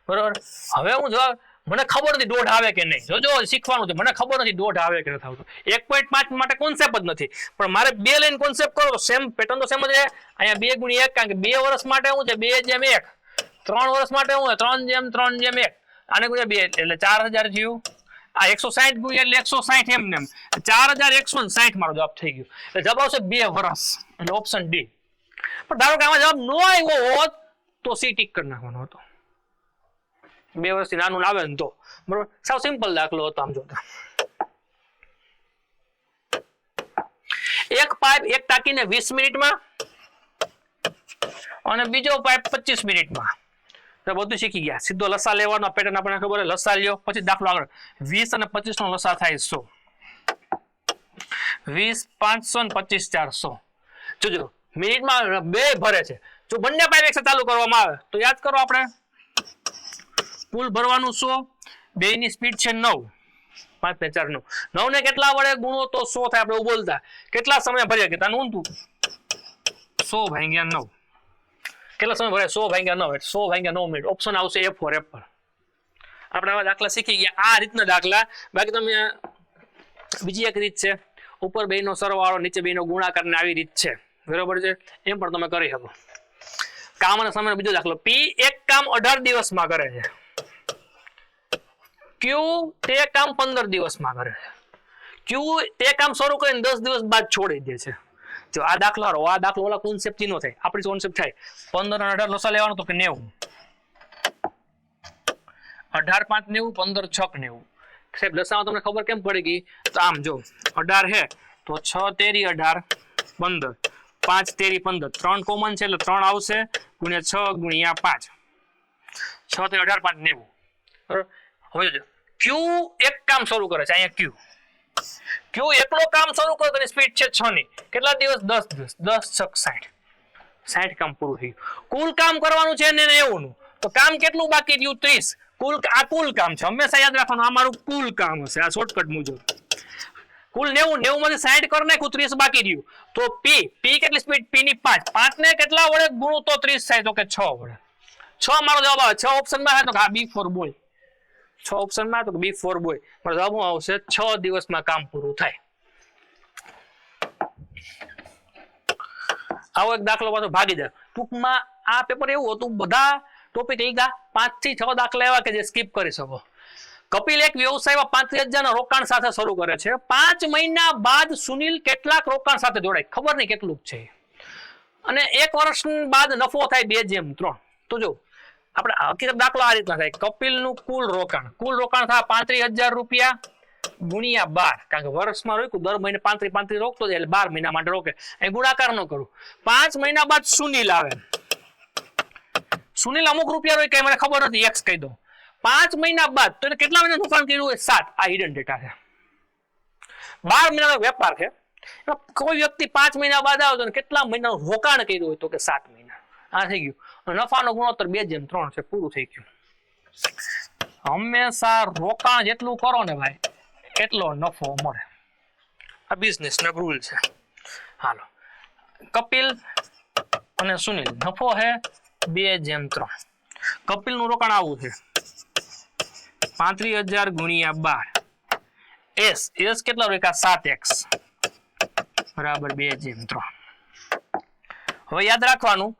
બરોબર હવે હું જવાબ મને ખબર નથી દોઢ આવે કે નહીં જોજો શીખવાનું છે મને ખબર નથી દોઢ આવે કે નથી આવતો 1.5 માટે કોન્સેપ્ટ જ નથી પણ મારે 2 લાઈન કોન્સેપ્ટ કરો તો સેમ પેટર્ન તો સેમ જ રહે અહીંયા 2 ગુણ્યા 1 કારણ કે 2 વર્ષ માટે શું છે 2 જેમ 1 3 વર્ષ માટે શું છે 3 જેમ 1 આને ગુણ્યા 2 એટલે 4000 થયું આ 160 ગુણ્યા એટલે 160 એમ ને 4160 મારો જવાબ થઈ ગયો એટલે જવાબ આવશે 2 વર્ષ એટલે ઓપ્શન ડી પણ ધારો કે આમાં જવાબ નો આવ્યો હોત તો સી ટીક કરી નાખવાનો હતો 2 વર્ષથી નાનું આવે ને તો બરોબર સાવ સિમ્પલ દાખલો હતો આમ જોતા એક પાઇપ એક ટાંકીને 20 મિનિટમાં અને બીજો પાઇપ 25 મિનિટમાં તો બધું શીખી ગયા સીધો લસા લેવાનો પેટર્ન આપણને ખબર છે લસા લ્યો પછી દાખલો આગળ 20 અને 25 નો લસા થાય 100 20 500 અને 25 400 જોજો મિનિટમાં બે ભરે છે જો બંને પાઇપ એકસાથે ચાલુ કરવામાં આવે તો યાદ કરો આપણે કુલ ભરવાનું 100 બેની સ્પીડ છે 9 5 ને 4 9 ને કેટલા વડે ગુણો તો 100 થાય આપણે બોલતા કેટલા સમય ભર્યા કે તાનું ઊંધું 100 ભાગ્યા 9 કેટલા સમય ભરે 100 ભાગ્યા 9 એટલે 100 ભાગ્યા 9 મિનિટ ઓપ્શન આવશે F4 F4 આપણે આવા દાખલા શીખી ગયા આ રીતના દાખલા બાકી તમે બીજી એક રીત છે ઉપર બેનો સરવાળો નીચે બેનો ગુણાકાર ને આવી રીત છે બરોબર છે એમ પણ તમે કરી શકો કામ અને સમયનો બીજો દાખલો P એક કામ 18 દિવસમાં કરે છે Q તે કામ 15 દિવસમાં કરે છે Q તે કામ શરૂ કરીને 10 દિવસ બાદ છોડી દે છે જો આ દાખલો ઓલા કોન્સેપ્ટ થી નો થાય આપણી કોન્સેપ્ટ થાય 15 અને 18 લસા લેવાનો તો કે 90 18 5 90 15 6 90 સાહેબ લસામાં તમને ખબર કેમ પડી ગઈ તો આમ જો 18 હે તો 6 તેરી 18 15 5 તેરી 15 3 કોમન છે એટલે 3 આવશે ગુણ્યા 6 ગુણ્યા 5 6 તેરી 18 5 90 બરાબર હવે જો Q એક કામ શરૂ કરે છે અહીંયા Q એકલો કામ શરૂ કરે તો સ્પીડ છે 6 ની કેટલા દિવસ 10 દિવસ 10 6 60 કામ પૂરું થયું કુલ કામ કરવાનું છે ને એવું તો કામ કેટલું બાકી રહ્યું 30 કુલ કામ છે હંમેશા યાદ રાખવાનું આ મારું કુલ કામ હશે આ શોર્ટકટ મુજબ કુલ 90 માંથી 60 કરી નાખ્યું 30 બાકી રહ્યું તો P કેટલી સ્પીડ P ની 5 ને કેટલા વડે ગુણો તો 30 થાય તો કે 6 વડે 6 મારો જવાબ આવે 6 ઓપ્શન માં તો આ B4 બોય 6 ઓપ્શન માં તો B4 બોય મારો જવાબ આવશે 6 દિવસમાં કામ પૂરું થાય આવો એક દાખલો પાછો ભાગી જાય ટૂંકમાં આ પેપર એવું હતું બધા ટોપિક એ ગયા 5 થી 6 દાખલા એવા કે જે સ્કીપ કરી શકો કપિલ એક વ્યવસાયમાં 35,000 ના રોકાણ સાથે શરૂ કરે છે 5 મહિના બાદ સુનિલ કેટલાક રોકાણ સાથે જોડાય ખબર નહીં કેટલું છે અને 1 વર્ષ બાદ નફો થાય 2:3 તો જો આપણે હકીકત દાખલો આ રીતના થાય કપિલનું કુલ રોકાણ થાય 35,000 રૂપિયા ગુણ્યા 12 કારણ કે વર્ષમાં રોક્યું દર મહિને 35 રોકતો જાય એટલે 12 મહિના માટે રોકે એ ગુણાકાર ન કરું 5 મહિના બાદ સુનિલ આવે સુનિલ અમુક રૂપિયા રોકે મને ખબર નથી x કહી દો 5 મહિના બાદ તો એને કેટલા મહિના રોકાણ કર્યું હોય 7 આ હિડન ડેટા છે 12 મહિનાનો વેપાર છે કોઈ વ્યક્તિ 5 મહિના બાદ આવે તો કેટલા મહિનાનું રોકાણ કર્યું હોય તો કે 7 મહિના આ થઈ ગયું નફાનો ગુણોત્તર 2:3 છે પૂરું થઈ ગયું હંમેશા રોકાણ જેટલું કરો ને ભાઈ એટલો નફો મળે આ બિઝનેસ ના રૂલ છે હાલો કપિલ અને સુનિલ નફો હે 2/3. કપિલનું રોકાણ આવું છે 35,000 ગુણ્યા 12. એસ કેટલા રોક્યા 7x બરાબર 2/3. હવે યાદ રાખવાનું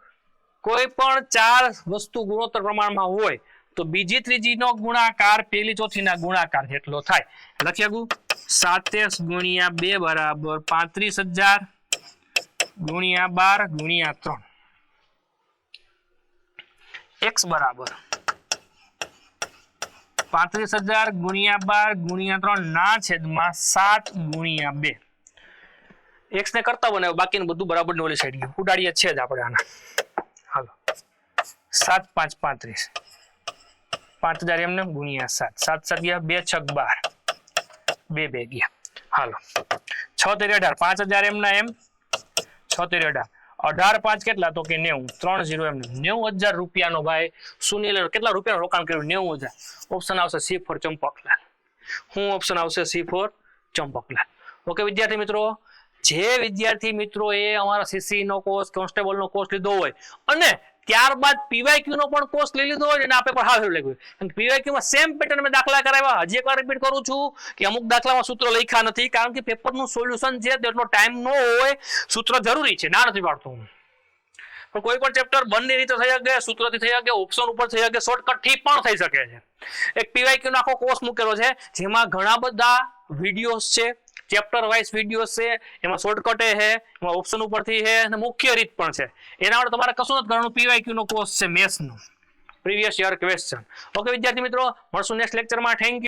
કોઈ પણ ચાર વસ્તુ ગુણોત્તર પ્રમાણમાં હોય તો બીજી ત્રીજી નો ગુણાકાર પેલી ચોથી ના ગુણાકાર જેટલો થાય. લખી આગું 7x ગુણ્યા 2 બરાબર 35,000 ગુણ્યા 12 ગુણ્યા 3. x બરાબર 35,000 ગુણ્યા 12 ગુણ્યા 3 ના છેદમાં 7 ગુણ્યા 2. x ને કરતા બનાવ્યો બાકીનું બધું બરાબર ઓલી સાઈડ ગયું ઉડાડીએ છે જ આપણે આના. હાલો 7 5 35 5,000 એમને ગુણ્યા 7 7 ગયા 2 6 12 2 ગયા. હાલો 6 તેરી 18 5,000 એમના એમ 6 તેરી 18 18 5 કેટલા તો કે 90 3 0 એમ 90,000 રૂપિયાનો ભાઈ સુનિલ કેટલા રૂપિયાનું રોકાણ કર્યું 90,000. ઓપ્શન આવશે સી ફોર ચંપકલાલ. હું ઓપ્શન આવશે સી ફોર ચંપકલાલ. ઓકે વિદ્યાર્થી મિત્રો, જે વિદ્યાર્થી મિત્રોએ અમારા સીસી નો કોર્સ કોન્સ્ટેબલ નો કોર્સ લીધો હોય અને ત્યારબાદ પીવાયક્યુ નો પણ કોર્સ લઈ લીધો હોય અને આ પેપર હાવ લાગ્યું અને પીવાયક્યુ માં સેમ પેટર્ન મેં દાખલા કરાવ્યા. હજી એકવાર રિપીટ કરું છું કે અમુક દાખલામાં સૂત્ર લખ્યા નથી કારણ કે પેપરનું સોલ્યુશન છે તેટલો ટાઈમ ન હોય. સૂત્ર જરૂરી છે ના નથી પાડતો હું, પણ કોઈ પણ ચેપ્ટર બંને રીતે થઈ શકે, સૂત્રથી થઈ શકે, ઓપ્શન ઉપર થઈ શકે, શોર્ટકટ થી પણ થઈ શકે છે. એક પીવાયક્યુ નો આખો કોર્સ મૂકેલો છે જેમાં ઘણા બધા વિડીયોઝ છે, ચેપ્ટર વાઇઝ વિડીયોઝ છે, એમાં શોર્ટકટ છે, એમાં ઓપ્શન ઉપરથી છે અને મુખ્ય રીત પણ છે. એના માટે તમારે કશું નથી કરવાનું, પીવાયક્યુ નો કોર્સ છે મેથ્સ નો પ્રીવિયસ યર ક્વેશ્ચન. ઓકે વિદ્યાર્થી મિત્રો, મળશું નેક્સ્ટ લેક્ચરમાં. Thank you.